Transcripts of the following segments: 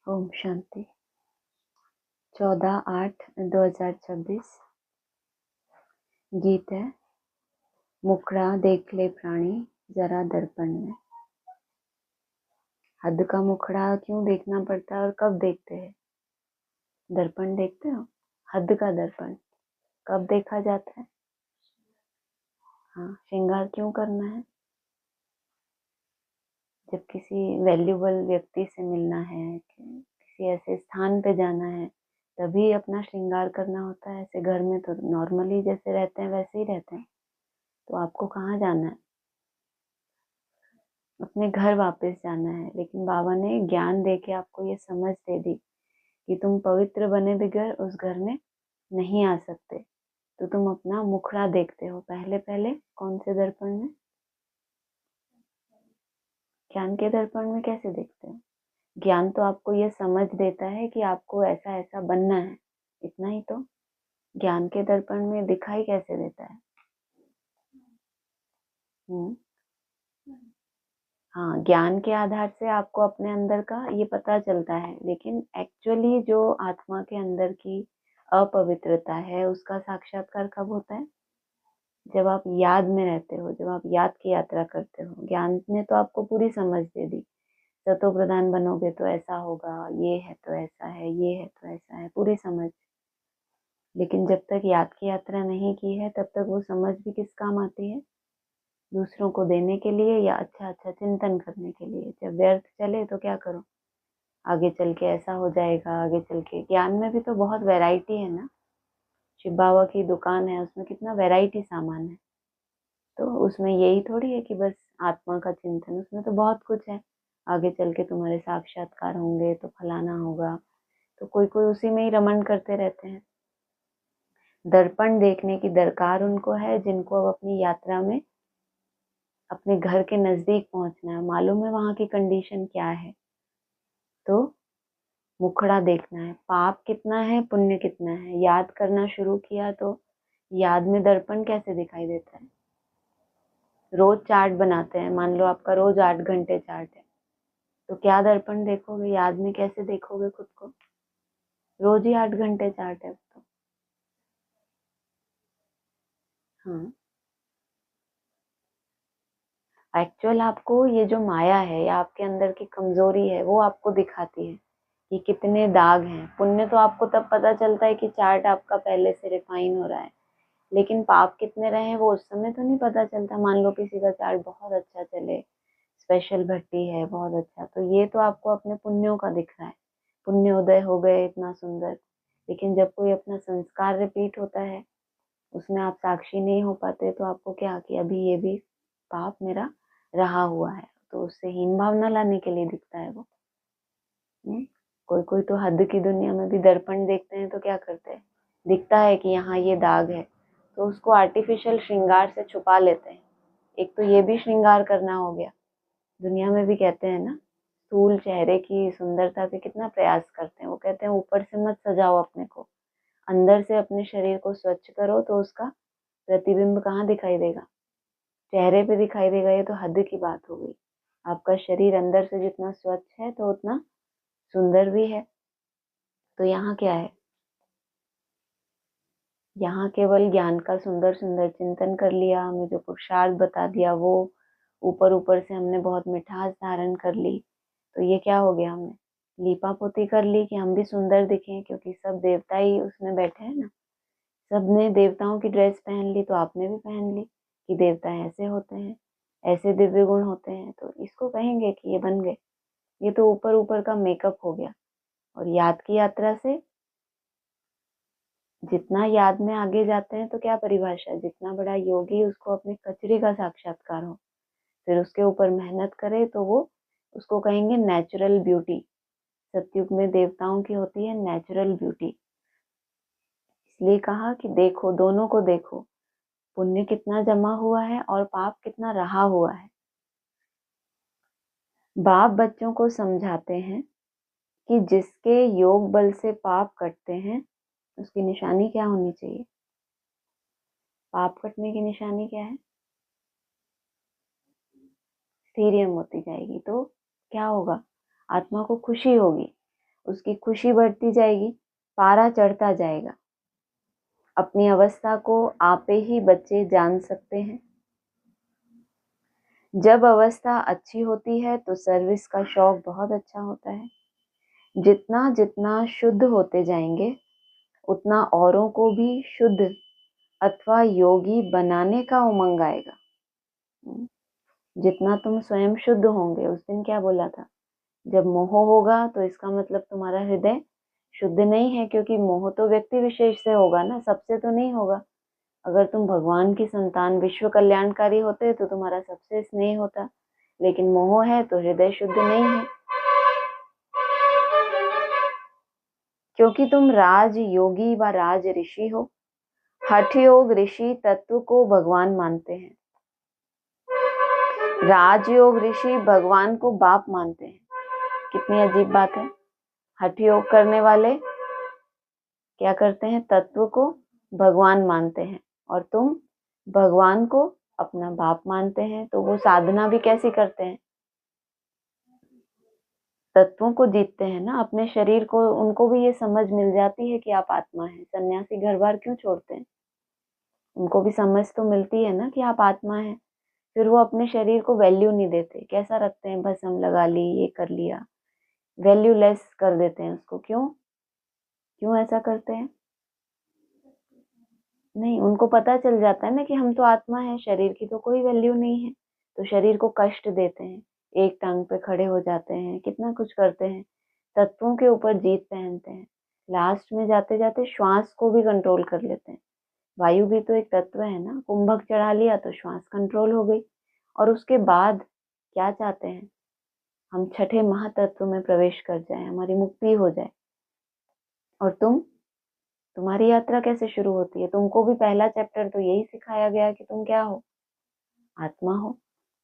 ओम शांति। 14/8/2026। गीत है, मुखड़ा देख ले प्राणी जरा दर्पण में। हद का मुखड़ा क्यों देखना पड़ता है और कब देखते हैं? दर्पण देखते हो? हद का दर्पण कब देखा जाता है? हाँ, श्रृंगार क्यों करना है? जब किसी वैल्यूबल व्यक्ति से मिलना है, किसी ऐसे स्थान पे जाना है, तभी अपना श्रृंगार करना होता है। ऐसे घर में तो नॉर्मली जैसे रहते हैं वैसे ही रहते हैं। तो आपको कहाँ जाना है? अपने घर वापस जाना है। लेकिन बाबा ने ज्ञान देके आपको ये समझ दे दी कि तुम पवित्र बने बगैर उस घर में नहीं आ सकते। तो तुम अपना मुखड़ा देखते हो पहले पहले कौन से दर्पण में? ज्ञान के दर्पण में कैसे देखते हो? ज्ञान तो आपको ये समझ देता है कि आपको ऐसा ऐसा बनना है, इतना ही तो। ज्ञान के दर्पण में दिखाई कैसे देता है? हम्म हाँ, ज्ञान के आधार से आपको अपने अंदर का ये पता चलता है, लेकिन एक्चुअली जो आत्मा के अंदर की अपवित्रता है उसका साक्षात्कार कब होता है? जब आप याद में रहते हो, जब आप याद की यात्रा करते हो। ज्ञान ने तो आपको पूरी समझ दे दी, सतो प्रधान बनोगे तो ऐसा होगा, ये है तो ऐसा है, ये है तो ऐसा है, पूरी समझ। लेकिन जब तक याद की यात्रा नहीं की है तब तक वो समझ भी किस काम आती है? दूसरों को देने के लिए या अच्छा अच्छा चिंतन करने के लिए। जब व्यर्थ चले तो क्या करो? आगे चल के ऐसा हो जाएगा, आगे चल के। ज्ञान में भी तो बहुत वैरायटी है ना। शिव बाबा की दुकान है, उसमें कितना वैरायटी सामान है। तो उसमें यही थोड़ी है कि बस आत्मा का चिंतन, उसमें तो बहुत कुछ है। आगे चल के तुम्हारे साक्षात्कार होंगे तो फलाना होगा। तो कोई कोई उसी में ही रमन करते रहते हैं। दर्पण देखने की दरकार उनको है जिनको अब अपनी यात्रा में अपने घर के नजदीक पहुंचना है। मालूम है वहां की कंडीशन क्या है। तो मुखड़ा देखना है, पाप कितना है पुण्य कितना है। याद करना शुरू किया तो याद में दर्पण कैसे दिखाई देता है? रोज चार्ट बनाते हैं, मान लो आपका रोज 8 घंटे चार्ट है, तो क्या दर्पण देखोगे? याद में कैसे देखोगे खुद को? रोज ही 8 घंटे चार्ट है तो। हाँ, एक्चुअल आपको ये जो माया है या आपके अंदर की कमजोरी है वो आपको दिखाती है कि कितने दाग हैं। पुण्य तो आपको तब पता चलता है कि चार्ट आपका पहले से रिफाइन हो रहा है, लेकिन पाप कितने रहे हैं वो उस समय तो नहीं पता चलता। मान लो किसी का चार्ट बहुत अच्छा चले, स्पेशल भट्टी है बहुत अच्छा, तो ये तो आपको अपने पुण्यों का दिख रहा है, पुण्योदय हो गए इतना सुंदर। लेकिन जब कोई अपना संस्कार रिपीट होता है, उसमें आप साक्षी नहीं हो पाते, तो आपको क्या कि अभी ये भी पाप मेरा रहा हुआ है, तो उससे हीन भावना लाने के लिए दिखता है वो। कोई कोई तो हद की दुनिया में भी दर्पण देखते हैं तो क्या करते हैं, दिखता है कि यहाँ ये दाग है, तो उसको आर्टिफिशियल श्रृंगार से छुपा लेते हैं। एक तो ये भी श्रृंगार करना हो गया। दुनिया में भी कहते हैं ना, स्थूल चेहरे की सुंदरता पे कितना प्रयास करते हैं। वो कहते हैं ऊपर से मत सजाओ अपने को, अंदर से अपने शरीर को स्वच्छ करो, तो उसका प्रतिबिंब कहाँ दिखाई देगा? चेहरे पे दिखाई देगा। ये तो हद की बात हो गई। आपका शरीर अंदर से जितना स्वच्छ है तो उतना सुंदर भी है। तो यहाँ क्या है? यहाँ केवल ज्ञान का सुंदर सुंदर चिंतन कर लिया, हमें जो पुरुषार्थ बता दिया वो ऊपर ऊपर से हमने बहुत मिठास धारण कर ली। तो ये क्या हो गया? हमने लीपा पोती कर ली कि हम भी सुंदर दिखें, क्योंकि सब देवता ही उसमें बैठे हैं ना। सबने देवताओं की ड्रेस पहन ली, तो आपने भी पहन ली कि देवता ऐसे होते हैं, ऐसे दिव्य गुण होते हैं, तो इसको कहेंगे कि ये बन गए। ये तो ऊपर ऊपर का मेकअप हो गया। और याद की यात्रा से जितना याद में आगे जाते हैं तो क्या परिभाषा है? जितना बड़ा योगी उसको अपने कचरे का साक्षात्कार हो, फिर उसके ऊपर मेहनत करे, तो वो उसको कहेंगे नेचुरल ब्यूटी। सतयुग में देवताओं की होती है नेचुरल ब्यूटी। इसलिए कहा कि देखो, दोनों को देखो, पुण्य कितना जमा हुआ है और पाप कितना रहा हुआ है। बाप बच्चों को समझाते हैं कि जिसके योग बल से पाप कटते हैं उसकी निशानी क्या होनी चाहिए? पाप कटने की निशानी क्या है? स्थैर्य होती जाएगी। तो क्या होगा? आत्मा को खुशी होगी। उसकी खुशी बढ़ती जाएगी, पारा चढ़ता जाएगा। अपनी अवस्था को आपे ही बच्चे जान सकते हैं। जब अवस्था अच्छी होती है तो सर्विस का शौक बहुत अच्छा होता है। जितना जितना शुद्ध होते जाएंगे उतना औरों को भी शुद्ध अथवा योगी बनाने का उमंग आएगा। जितना तुम स्वयं शुद्ध होंगे, उस दिन क्या बोला था, जब मोह होगा तो इसका मतलब तुम्हारा हृदय शुद्ध नहीं है, क्योंकि मोह तो व्यक्ति विशेष से होगा ना, सबसे तो नहीं होगा। अगर तुम भगवान की संतान विश्व कल्याणकारी होते तो तुम्हारा सबसे स्नेह होता, लेकिन मोह है तो हृदय शुद्ध नहीं है, क्योंकि तुम राज योगी व राज ऋषि हो। हठ योग ऋषि तत्व को भगवान मानते हैं, राजयोग ऋषि भगवान को बाप मानते हैं। कितनी अजीब बात है। हठ योग करने वाले क्या करते हैं, तत्व को भगवान मानते हैं, और तुम भगवान को अपना बाप मानते हैं। तो वो साधना भी कैसी करते हैं, तत्वों को जीतते हैं ना, अपने शरीर को। उनको भी ये समझ मिल जाती है कि आप आत्मा हैं। सन्यासी घर बार क्यों छोड़ते हैं, उनको भी समझ तो मिलती है ना कि आप आत्मा हैं। फिर वो अपने शरीर को वैल्यू नहीं देते, कैसा रखते हैं, भस्म लगा ली, ये कर लिया, वैल्यूलेस कर देते हैं उसको। क्यों क्यों ऐसा करते हैं? नहीं, उनको पता चल जाता है ना कि हम तो आत्मा है, शरीर की तो कोई वैल्यू नहीं है। तो शरीर को कष्ट देते हैं, एक टांग पे खड़े हो जाते हैं, कितना कुछ करते हैं, तत्वों के ऊपर जीत पहनते हैं। लास्ट में जाते जाते श्वास को भी कंट्रोल कर लेते हैं। वायु भी तो एक तत्व है ना, कुंभक चढ़ा लिया तो श्वास कंट्रोल हो गई। और उसके बाद क्या चाहते हैं, हम छठे महातत्व में प्रवेश कर जाए, हमारी मुक्ति हो जाए। और तुम्हारी यात्रा कैसे शुरू होती है? तुमको भी पहला चैप्टर तो यही सिखाया गया कि तुम क्या हो, आत्मा हो।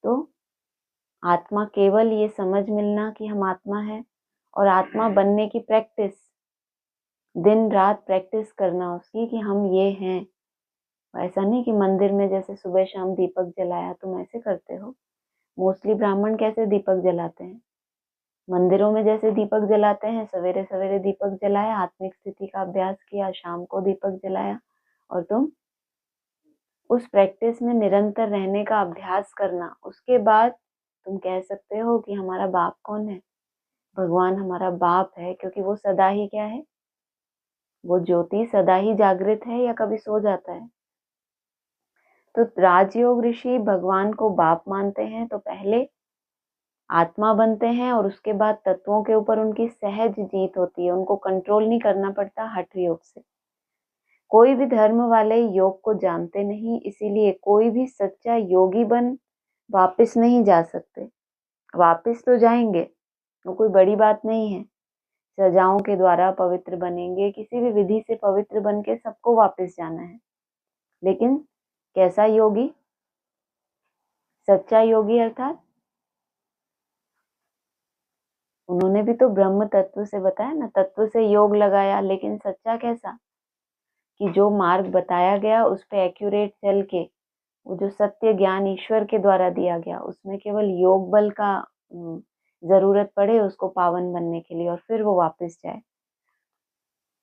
तो आत्मा, केवल ये समझ मिलना कि हम आत्मा है, और आत्मा बनने की प्रैक्टिस, दिन रात प्रैक्टिस करना उसकी कि हम ये हैं। ऐसा नहीं कि मंदिर में जैसे सुबह शाम दीपक जलाया, तुम ऐसे करते हो। मोस्टली ब्राह्मण कैसे दीपक जलाते हैं, मंदिरों में जैसे दीपक जलाते हैं, सवेरे सवेरे दीपक जलाया, आत्मिक स्थिति का अभ्यास किया, शाम को दीपक जलाया। और तुम उस प्रैक्टिस में निरंतर रहने का अभ्यास करना, उसके बाद तुम कह सकते हो कि हमारा बाप कौन है। भगवान हमारा बाप है, क्योंकि वो सदा ही क्या है, वो ज्योति सदा ही जागृत है, या कभी सो जाता है। तो राजयोग ऋषि भगवान को बाप मानते हैं, तो पहले आत्मा बनते हैं, और उसके बाद तत्वों के ऊपर उनकी सहज जीत होती है, उनको कंट्रोल नहीं करना पड़ता हठ योग से। कोई भी धर्म वाले योग को जानते नहीं, इसीलिए कोई भी सच्चा योगी बन वापस नहीं जा सकते। वापस तो जाएंगे, वो कोई बड़ी बात नहीं है, सजाओं के द्वारा पवित्र बनेंगे, किसी भी विधि से पवित्र बन के सबको वापस जाना है। लेकिन कैसा योगी, सच्चा योगी, अर्थात उन्होंने भी तो ब्रह्म तत्व से बताया ना, तत्व से योग लगाया। लेकिन सच्चा कैसा, कि जो मार्ग बताया गया उस पे एक्यूरेट चल के, वो जो सत्य ज्ञान ईश्वर के द्वारा दिया गया, उसमें केवल योग बल का जरूरत पड़े उसको पावन बनने के लिए, और फिर वो वापस जाए।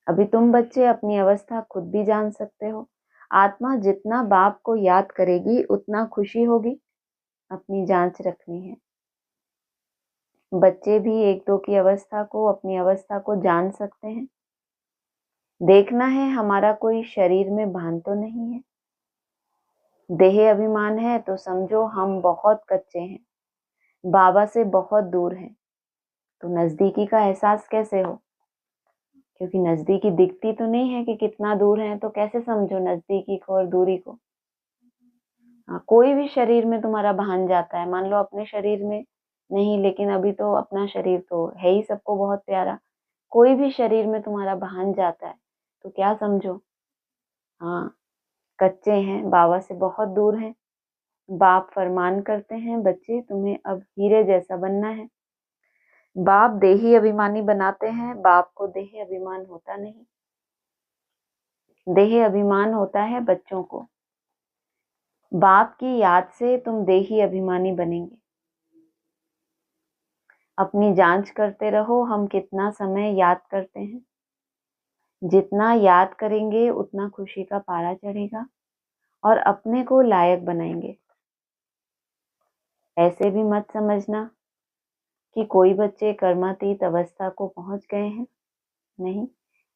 अभी तुम बच्चे अपनी अवस्था खुद भी जान सकते हो। आत्मा जितना बाप को याद करेगी उतना खुशी होगी। अपनी जांच रखनी है। बच्चे भी 1-2 की अवस्था को, अपनी अवस्था को जान सकते हैं। देखना है हमारा कोई शरीर में भान तो नहीं है। देह अभिमान है तो समझो हम बहुत कच्चे हैं, बाबा से बहुत दूर हैं। तो नजदीकी का एहसास कैसे हो, क्योंकि नजदीकी दिखती तो नहीं है कि कितना दूर है, तो कैसे समझो नजदीकी को और दूरी को। हाँ, कोई भी शरीर में तुम्हारा भान जाता है, मान लो अपने शरीर में नहीं, लेकिन अभी तो अपना शरीर तो है ही सबको बहुत प्यारा। कोई भी शरीर में तुम्हारा भान जाता है तो क्या समझो, हाँ, कच्चे हैं, बाबा से बहुत दूर हैं। बाप फरमान करते हैं, बच्चे तुम्हें अब हीरे जैसा बनना है। बाप देही अभिमानी बनाते हैं, बाप को देह अभिमान होता नहीं। देह अभिमान होता है बच्चों को। बाप की याद से तुम देही अभिमानी बनेंगे। अपनी जांच करते रहो, हम कितना समय याद करते हैं। जितना याद करेंगे उतना खुशी का पारा चढ़ेगा और अपने को लायक बनाएंगे। ऐसे भी मत समझना कि कोई बच्चे कर्मातीत अवस्था को पहुंच गए हैं। नहीं,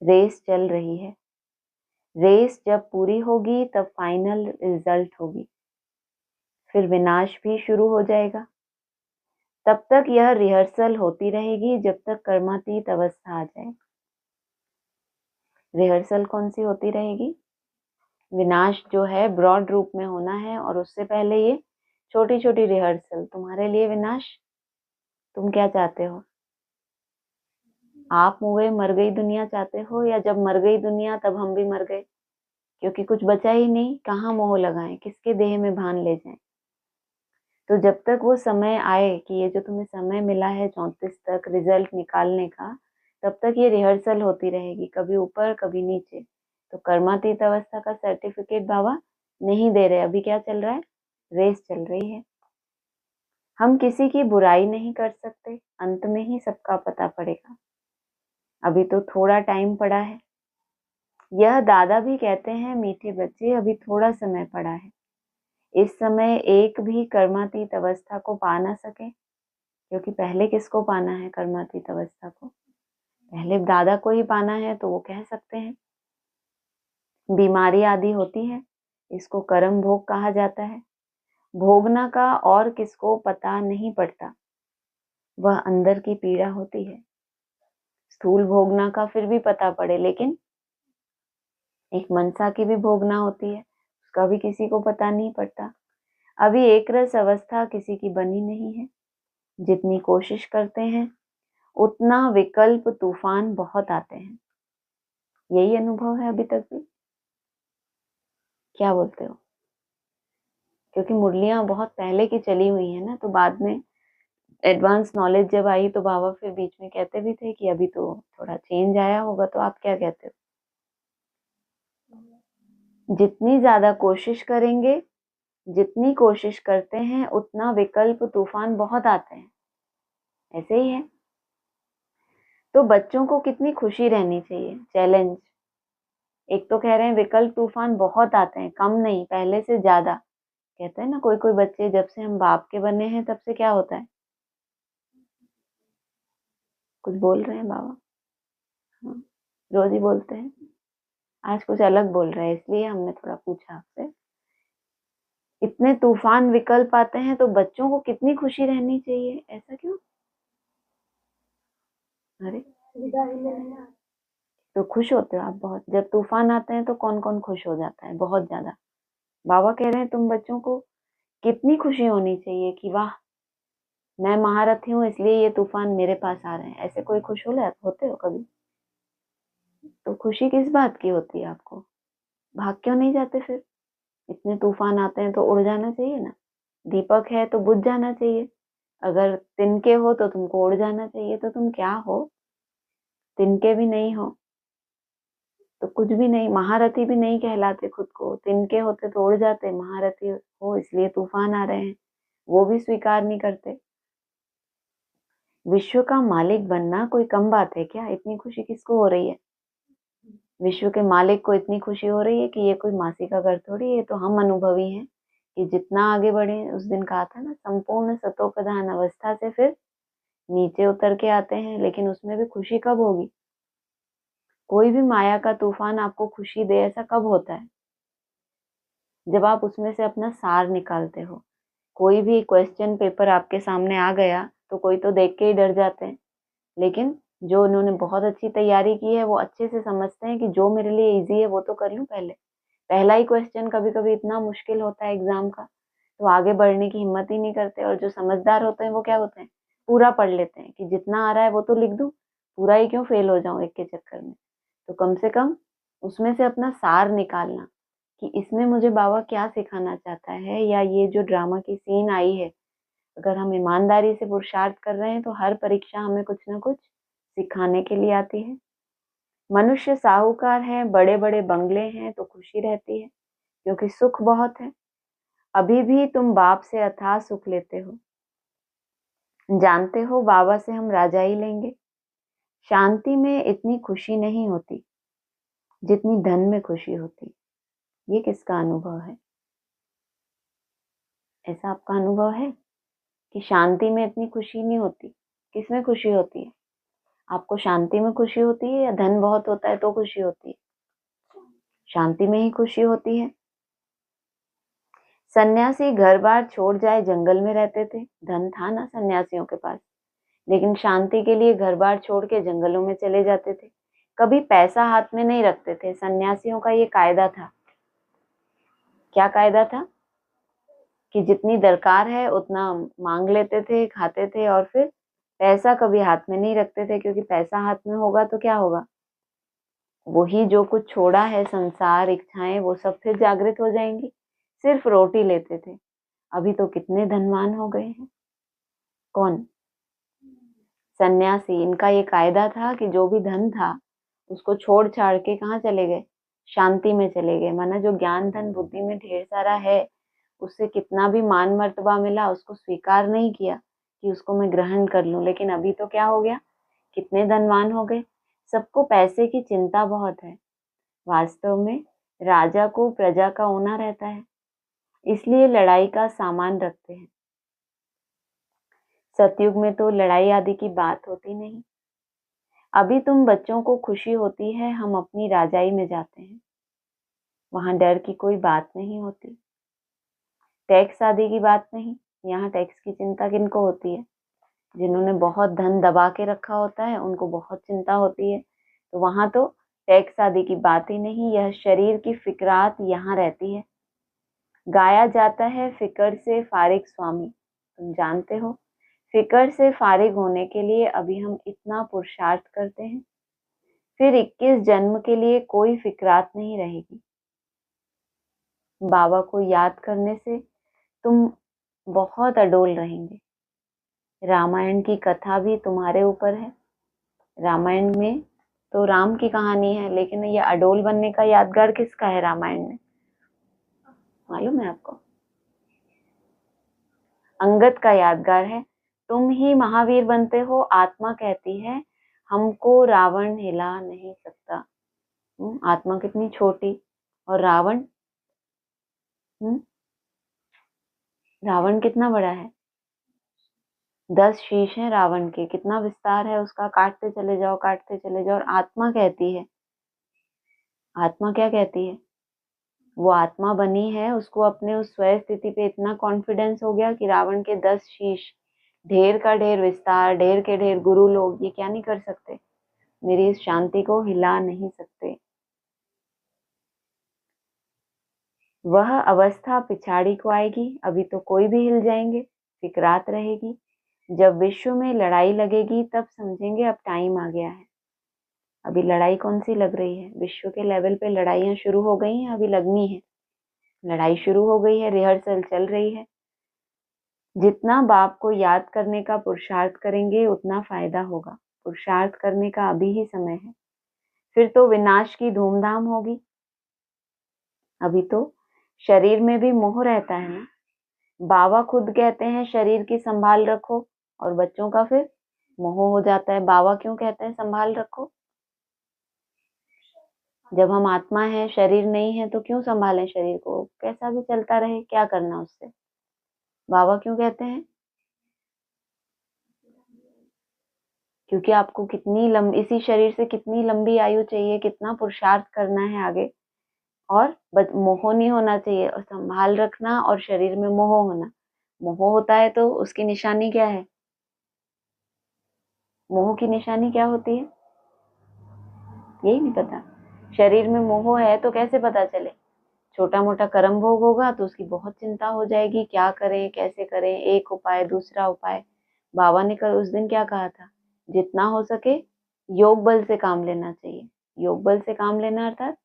रेस चल रही है। रेस जब पूरी होगी तब फाइनल रिजल्ट होगी, फिर विनाश भी शुरू हो जाएगा। तब तक यह रिहर्सल होती रहेगी जब तक कर्मातीत अवस्था आ जाए। रिहर्सल कौन सी होती रहेगी? विनाश जो है ब्रॉड रूप में होना है, और उससे पहले ये छोटी छोटी रिहर्सल। तुम्हारे लिए विनाश, तुम क्या चाहते हो? आप मुए मर गई दुनिया चाहते हो, या जब मर गई दुनिया तब हम भी मर गए? क्योंकि कुछ बचा ही नहीं, कहाँ मोह लगाएं, किसके देह में भान ले जाएं। तो जब तक वो समय आए कि ये जो तुम्हें समय मिला है 34 तक रिजल्ट निकालने का, तब तक ये रिहर्सल होती रहेगी, कभी ऊपर कभी नीचे। तो कर्मातीत अवस्था का सर्टिफिकेट बाबा नहीं दे रहे। अभी क्या चल रहा है? रेस चल रही है। हम किसी की बुराई नहीं कर सकते, अंत में ही सबका पता पड़ेगा। अभी तो थोड़ा टाइम पड़ा है। यह दादा भी कहते हैं, मीठे बच्चे अभी थोड़ा समय पड़ा है। इस समय एक भी कर्मातीत अवस्था को पा ना सके, क्योंकि पहले किसको पाना है कर्मातीत अवस्था को? पहले दादा को ही पाना है। तो वो कह सकते हैं बीमारी आदि होती है, इसको कर्म भोग कहा जाता है। भोगना का और किसको पता नहीं पड़ता, वह अंदर की पीड़ा होती है। स्थूल भोगना का फिर भी पता पड़े, लेकिन एक मनसा की भी भोगना होती है, उसका भी किसी को पता नहीं पड़ता। अभी एक रस अवस्था किसी की बनी नहीं है। जितनी कोशिश करते हैं उतना विकल्प तूफान बहुत आते हैं। यही अनुभव है अभी तक भी? क्या बोलते हो? क्योंकि मुरलियां बहुत पहले की चली हुई है ना, तो बाद में एडवांस नॉलेज जब आई तो बाबा फिर बीच में कहते भी थे कि अभी तो थोड़ा चेंज आया होगा। तो आप क्या कहते हो? जितनी ज्यादा कोशिश करेंगे, जितनी कोशिश करते हैं उतना विकल्प तूफान बहुत आते हैं। ऐसे ही है। तो बच्चों को कितनी खुशी रहनी चाहिए। चैलेंज, एक तो कह रहे हैं विकल्प तूफान बहुत आते हैं, कम नहीं, पहले से ज्यादा। कहते हैं ना कोई कोई बच्चे, जब से हम बाप के बने हैं तब से क्या होता है? कुछ बोल रहे हैं बाबा? हाँ, रोज ही बोलते हैं। आज कुछ अलग बोल रहे हैं, इसलिए हमने थोड़ा पूछा आपसे। इतने तूफान विकल्प आते हैं तो बच्चों को कितनी खुशी रहनी चाहिए। ऐसा क्यों? अरे, तो खुश होते हो आप बहुत जब तूफान आते हैं? तो कौन कौन खुश हो जाता है बहुत ज्यादा? बाबा कह रहे हैं तुम बच्चों को कितनी खुशी होनी चाहिए कि वाह, मैं महारथी हूँ इसलिए ये तूफान मेरे पास आ रहे हैं। ऐसे कोई खुश होते हो कभी? तो खुशी किस बात की होती है आपको? भाग क्यों नहीं जाते फिर? इतने तूफान आते हैं तो उड़ जाना चाहिए ना। दीपक है तो बुझ जाना चाहिए। अगर तिनके हो तो तुमको उड़ जाना चाहिए। तो तुम क्या हो? तिनके भी नहीं हो तो कुछ भी नहीं, महारथी भी नहीं कहलाते खुद को। तिनके होते तो उड़ जाते, महारथी हो इसलिए तूफान आ रहे हैं, वो भी स्वीकार नहीं करते। विश्व का मालिक बनना कोई कम बात है क्या? इतनी खुशी किसको हो रही है? विश्व के मालिक को इतनी खुशी हो रही है कि ये कोई मासी का घर थोड़ी है। ये तो हम अनुभवी हैं कि जितना आगे बढ़े, उस दिन कहा था ना, संपूर्ण सतोप्रधान अवस्था से फिर नीचे उतर के आते हैं। लेकिन उसमें भी खुशी कब होगी? कोई भी माया का तूफान आपको खुशी दे ऐसा कब होता है? जब आप उसमें से अपना सार निकालते हो। कोई भी क्वेश्चन पेपर आपके सामने आ गया तो कोई तो देख के ही डर जाते हैं, लेकिन जो उन्होंने बहुत अच्छी तैयारी की है वो अच्छे से समझते हैं कि जो मेरे लिए इजी है वो तो कर लूं पहले। पहला ही क्वेश्चन कभी कभी इतना मुश्किल होता है एग्जाम का, तो आगे बढ़ने की हिम्मत ही नहीं करते। और जो समझदार होते हैं वो क्या होते हैं, पूरा पढ़ लेते हैं कि जितना आ रहा है वो तो लिख दूं, पूरा ही क्यों फेल हो जाऊं एक के चक्कर में। तो कम से कम उसमें से अपना सार निकालना कि इसमें मुझे बाबा क्या सिखाना चाहता है, या ये जो ड्रामा की सीन आई है, अगर हम ईमानदारी से पुरुषार्थ कर रहे हैं तो हर परीक्षा हमें कुछ ना कुछ सिखाने के लिए आती है। मनुष्य साहूकार है, बड़े बड़े बंगले हैं तो खुशी रहती है क्योंकि सुख बहुत है। अभी भी तुम बाप से अथाह सुख लेते हो। जानते हो, बाबा से हम राजाई लेंगे। शांति में इतनी खुशी नहीं होती जितनी धन में खुशी होती। ये किसका अनुभव है? ऐसा आपका अनुभव है कि शांति में इतनी खुशी नहीं होती? किसमें खुशी होती है? आपको शांति में खुशी होती है या धन बहुत होता है तो खुशी होती है? शांति में ही खुशी होती है। सन्यासी घर बार छोड़ जाए जंगल में रहते थे, धन था ना सन्यासियों के पास, लेकिन शांति के लिए घर बार छोड़ के जंगलों में चले जाते थे। कभी पैसा हाथ में नहीं रखते थे। सन्यासियों का ये कायदा था। क्या कायदा था? कि जितनी दरकार है उतना मांग लेते थे, खाते थे, और फिर पैसा कभी हाथ में नहीं रखते थे, क्योंकि पैसा हाथ में होगा तो क्या होगा? वही जो कुछ छोड़ा है, संसार, इच्छाएं, वो सब फिर जागृत हो जाएंगी। सिर्फ रोटी लेते थे। अभी तो कितने धनवान हो गए हैं। कौन? सन्यासी। इनका ये कायदा था कि जो भी धन था उसको छोड़ छाड़ के कहाँ चले गए? शांति में चले गए। माना जो ज्ञान धन बुद्धि में ढेर सारा है, उससे कितना भी मान मर्तबा मिला, उसको स्वीकार नहीं किया कि उसको मैं ग्रहण कर लूं। लेकिन अभी तो क्या हो गया? कितने धनवान हो गए। सबको पैसे की चिंता बहुत है। वास्तव में राजा को प्रजा का होना रहता है, इसलिए लड़ाई का सामान रखते हैं। सतयुग में तो लड़ाई आदि की बात होती नहीं। अभी तुम बच्चों को खुशी होती है, हम अपनी राजाई में जाते हैं, वहां डर की कोई बात नहीं होती। टैक्स आदि की बात नहीं। यहाँ टैक्स की चिंता किनको होती है? जिन्होंने बहुत धन दबा के रखा होता है, उनको बहुत चिंता होती है। तो वहां तो टैक्स आदि की बात ही नहीं। यह शरीर की फिक्रात यहाँ रहती है। गाया जाता है, फिक्र से फारिग स्वामी। तुम जानते हो, फिक्र से फारिग होने के लिए अभी हम इतना पुरुषार्थ करते हैं, फिर 21 जन्म के लिए कोई फिक्रात नहीं रहेगी। बाबा को याद करने से तुम बहुत अडोल रहेंगे। रामायण की कथा भी तुम्हारे ऊपर है। रामायण में तो राम की कहानी है, लेकिन ये अडोल बनने का यादगार किसका है रामायण में? मालूम है आपको? अंगद का यादगार है। तुम ही महावीर बनते हो। आत्मा कहती है हमको रावण हिला नहीं सकता। आत्मा कितनी छोटी, और रावण, रावण कितना बड़ा है? 10 शीश हैं रावण के। कितना विस्तार है उसका, काटते चले जाओ, काटते चले जाओ। और आत्मा कहती है, आत्मा क्या कहती है? वो आत्मा बनी है, उसको अपने उस स्वयं स्थिति पे इतना कॉन्फिडेंस हो गया कि रावण के 10 शीश, ढेर का ढेर विस्तार, ढेर के ढेर गुरु लोग, ये क्या नहीं कर सकते? मेरी इस शांति को हिला नहीं सकते। वह अवस्था पिछाड़ी को आएगी। अभी तो कोई भी हिल जाएंगे, फिक्रात रहेगी। जब विश्व में लड़ाई लगेगी तब समझेंगे अब टाइम आ गया है। अभी लड़ाई कौन सी लग रही है? विश्व के लेवल पे लड़ाइयां शुरू हो गई हैं, अभी लगनी है। लड़ाई शुरू हो गई है, रिहर्सल चल रही है। जितना बाप को याद करने का पुरुषार्थ करेंगे उतना फायदा होगा। पुरुषार्थ करने का अभी ही समय है, फिर तो विनाश की धूमधाम होगी। अभी तो शरीर में भी मोह रहता है ना। बाबा खुद कहते हैं शरीर की संभाल रखो, और बच्चों का फिर मोह हो जाता है। बाबा क्यों कहते हैं संभाल रखो? जब हम आत्मा है, शरीर नहीं है, तो क्यों संभालें शरीर को? कैसा भी चलता रहे, क्या करना उससे? बाबा क्यों कहते हैं? क्योंकि आपको कितनी लंबी, इसी शरीर से कितनी लंबी आयु चाहिए, कितना पुरुषार्थ करना है आगे। और मोह नहीं होना चाहिए, और संभाल रखना, और शरीर में मोह होना। मोह होता है तो उसकी निशानी क्या है? मोह की निशानी क्या होती है? यही नहीं पता। शरीर में मोह है तो कैसे पता चले? छोटा मोटा कर्म भोग होगा तो उसकी बहुत चिंता हो जाएगी, क्या करें, कैसे करें, एक उपाय, दूसरा उपाय। बाबा ने कल उस दिन क्या कहा था? जितना हो सके योग बल से काम लेना चाहिए। योग बल से काम लेना अर्थात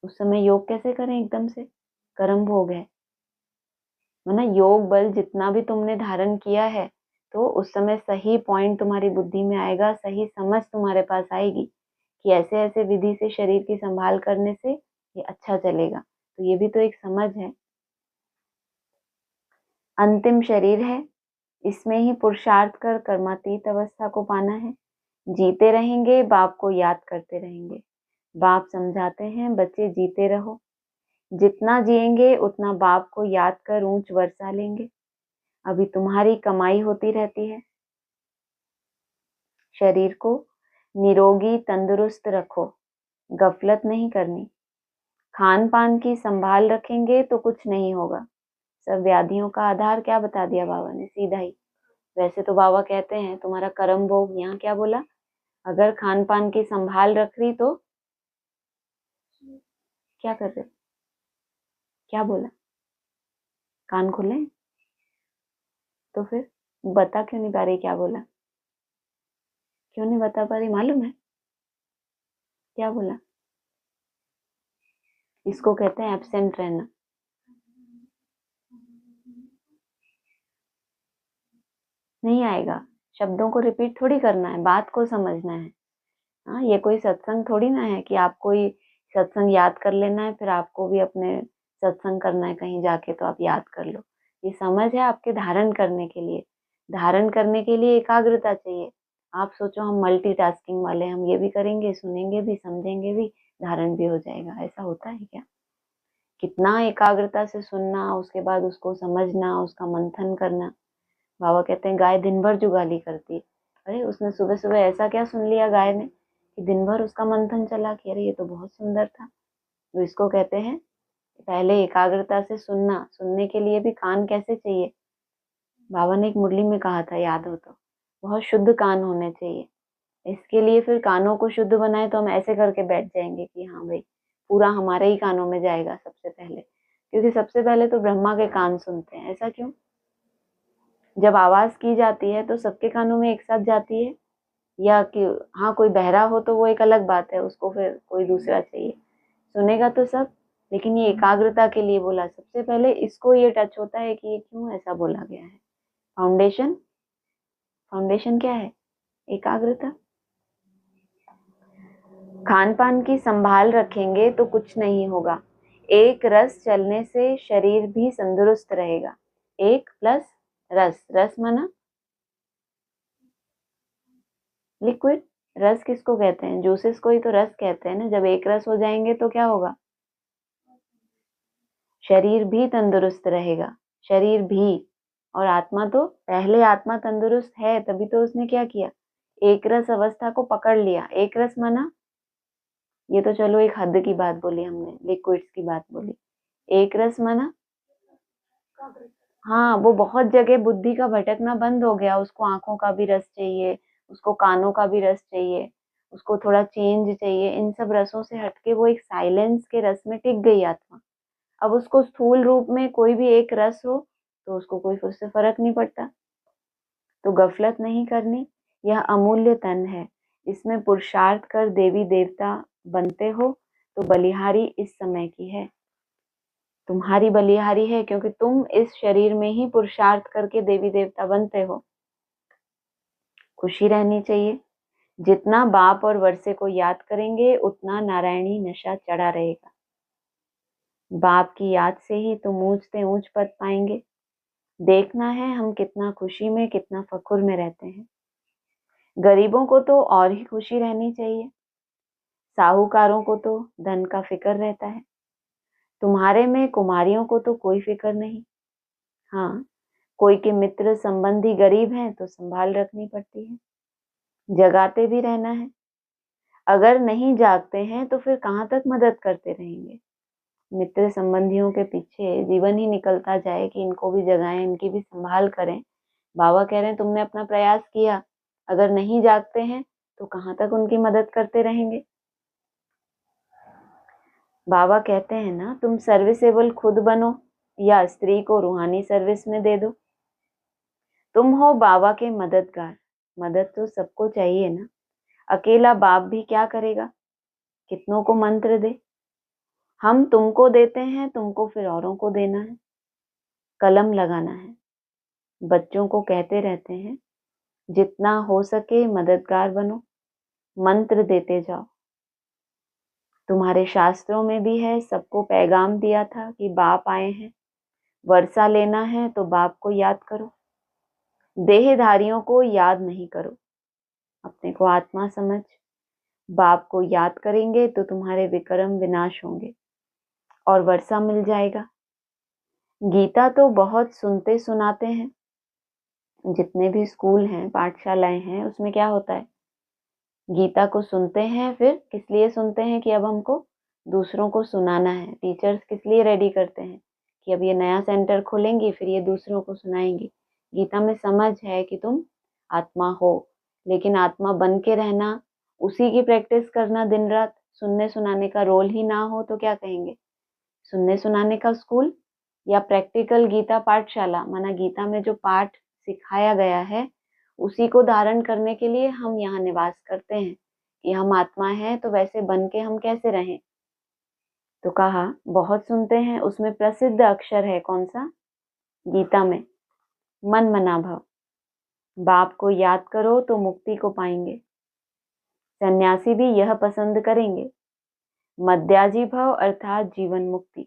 उस समय योग कैसे करें? एकदम से कर्म भोग है ना। योग बल जितना भी तुमने धारण किया है, तो उस समय सही पॉइंट तुम्हारी बुद्धि में आएगा, सही समझ तुम्हारे पास आएगी कि ऐसे ऐसे विधि से शरीर की संभाल करने से ये अच्छा चलेगा। तो ये भी तो एक समझ है। अंतिम शरीर है, इसमें ही पुरुषार्थ कर कर्मातीत अवस्था को पाना है। जीते रहेंगे, बाप को याद करते रहेंगे। बाप समझाते हैं, बच्चे जीते रहो। जितना जिएंगे उतना बाप को याद कर ऊंच वर्षा लेंगे। अभी तुम्हारी कमाई होती रहती है। शरीर को निरोगी तंदुरुस्त रखो, गफलत नहीं करनी। खान पान की संभाल रखेंगे तो कुछ नहीं होगा। सब व्याधियों का आधार क्या बता दिया बाबा ने, सीधा ही। वैसे तो बाबा कहते हैं तुम्हारा कर्म भोग, यहाँ क्या बोला, अगर खान पान की संभाल रख रही तो क्या कर रहे, क्या बोला, कान खुले तो फिर बता क्यों नहीं पा रही, क्या बोला, क्यों नहीं बता पा रही, मालूम है क्या बोला? इसको कहते हैं एब्सेंट रहना। नहीं आएगा, शब्दों को रिपीट थोड़ी करना है, बात को समझना है। हाँ, ये कोई सत्संग थोड़ी ना है कि आपको ही सत्संग याद कर लेना है, फिर आपको भी अपने सत्संग करना है कहीं जाके तो आप याद कर लो। ये समझ है आपके धारण करने के लिए। धारण करने के लिए एकाग्रता चाहिए। आप सोचो हम मल्टीटास्किंग वाले, हम ये भी करेंगे, सुनेंगे भी, समझेंगे भी, धारण भी हो जाएगा, ऐसा होता है क्या? कितना एकाग्रता से सुनना, उसके बाद उसको समझना, उसका मंथन करना। बाबा कहते हैं गाय दिन भर जुगाली करती है। अरे उसने सुबह सुबह ऐसा क्या सुन लिया गाय ने कि दिन भर उसका मंथन चला कि अरे ये तो बहुत सुंदर था। तो इसको कहते हैं पहले एकाग्रता से सुनना। सुनने के लिए भी कान कैसे चाहिए? बाबा ने एक मुरली में कहा था, याद हो तो, बहुत शुद्ध कान होने चाहिए। इसके लिए फिर कानों को शुद्ध बनाए तो हम ऐसे करके बैठ जाएंगे कि हाँ भाई पूरा हमारे ही कानों में जाएगा सबसे पहले, क्योंकि सबसे पहले तो ब्रह्मा के कान सुनते हैं। ऐसा क्यों? जब आवाज की जाती है तो सबके कानों में एक साथ जाती है, या कि हाँ कोई बहरा हो तो वो एक अलग बात है, उसको फिर कोई दूसरा चाहिए, सुनेगा तो सब। लेकिन ये एकाग्रता के लिए बोला, सबसे पहले इसको ये टच होता है कि ये क्यों ऐसा बोला गया है। फाउंडेशन, फाउंडेशन क्या है? एकाग्रता। खान पान की संभाल रखेंगे तो कुछ नहीं होगा। एक रस चलने से शरीर भी तंदुरुस्त रहेगा। एक प्लस रस, रस माना लिक्विड। रस किसको कहते हैं? जूसेस को ही तो रस कहते हैं ना। जब एक रस हो जाएंगे तो क्या होगा? शरीर भी तंदुरुस्त रहेगा। शरीर भी, और आत्मा तो पहले आत्मा तंदुरुस्त है, तभी तो उसने क्या किया, एक रस अवस्था को पकड़ लिया। एक रस माना, ये तो चलो एक हद की बात बोली हमने, लिक्विड्स की बात बोली। एक रस माना, हाँ वो बहुत जगह बुद्धि का भटकना बंद हो गया। उसको आंखों का भी रस चाहिए, उसको कानों का भी रस चाहिए, उसको थोड़ा चेंज चाहिए। इन सब रसों से हटके वो एक साइलेंस के रस में टिक गई आत्मा। अब उसको स्थूल रूप में कोई भी एक रस हो तो उसको कोई उससे फर्क नहीं पड़ता। तो गफलत नहीं करनी, यह अमूल्य तन है। इसमें पुरुषार्थ कर देवी देवता बनते हो तो बलिहारी इस समय की है। तुम्हारी बलिहारी है, क्योंकि तुम इस शरीर में ही पुरुषार्थ करके देवी देवता बनते हो। खुशी रहनी चाहिए। जितना बाप और वर्षे को याद करेंगे उतना नारायणी नशा चढ़ा रहेगा। बाप की याद से ही तुम ऊंच से ऊंच पद पाएंगे। देखना है हम कितना खुशी में, कितना फखुर में रहते हैं। गरीबों को तो और ही खुशी रहनी चाहिए। साहूकारों को तो धन का फिक्र रहता है। तुम्हारे में कुमारियों को तो कोई फिक्र नहीं। हाँ, कोई के मित्र संबंधी गरीब हैं तो संभाल रखनी पड़ती है। जगाते भी रहना है। अगर नहीं जागते हैं तो फिर कहाँ तक मदद करते रहेंगे? मित्र संबंधियों के पीछे जीवन ही निकलता जाए कि इनको भी जगाएं, इनकी भी संभाल करें। बाबा कह रहे हैं तुमने अपना प्रयास किया, अगर नहीं जागते हैं तो कहाँ तक उनकी मदद करते रहेंगे? बाबा कहते हैं ना, तुम सर्विसेबल खुद बनो या स्त्री को रूहानी सर्विस में दे दो। तुम हो बाबा के मददगार। मदद तो सबको चाहिए ना। अकेला बाप भी क्या करेगा, कितनों को मंत्र दे। हम तुमको देते हैं, तुमको फिर औरों को देना है, कलम लगाना है। बच्चों को कहते रहते हैं जितना हो सके मददगार बनो, मंत्र देते जाओ। तुम्हारे शास्त्रों में भी है, सबको पैगाम दिया था कि बाप आए हैं। वर्षा लेना है तो बाप को याद करो। देहधारियों को याद नहीं करो, अपने को आत्मा समझ। बाप को याद करेंगे तो तुम्हारे विक्रम विनाश होंगे और वर्षा मिल जाएगा। गीता तो बहुत सुनते सुनाते हैं, जितने भी स्कूल हैं, पाठशालाएं हैं, उसमें क्या होता है, गीता को सुनते हैं। फिर किस लिए सुनते हैं कि अब हमको दूसरों को सुनाना है। टीचर्स किस लिए रेडी करते हैं कि अब ये नया सेंटर खोलेंगी, फिर ये दूसरों को सुनाएंगी। गीता में समझ है कि तुम आत्मा हो, लेकिन आत्मा बन के रहना, उसी की प्रैक्टिस करना दिन रात, सुनने सुनाने का रोल ही ना हो तो क्या कहेंगे, सुनने सुनाने का स्कूल या प्रैक्टिकल गीता पाठशाला। माना गीता में जो पाठ सिखाया गया है उसी को धारण करने के लिए हम यहाँ निवास करते हैं कि हम आत्मा हैं, तो वैसे बन के हम कैसे रहें। तो कहा बहुत सुनते हैं, उसमें प्रसिद्ध अक्षर है कौन सा, गीता में, मन मना भव। बाप को याद करो तो मुक्ति को पाएंगे। सन्यासी भी यह पसंद करेंगे। मध्याजी भव अर्थात जीवन मुक्ति।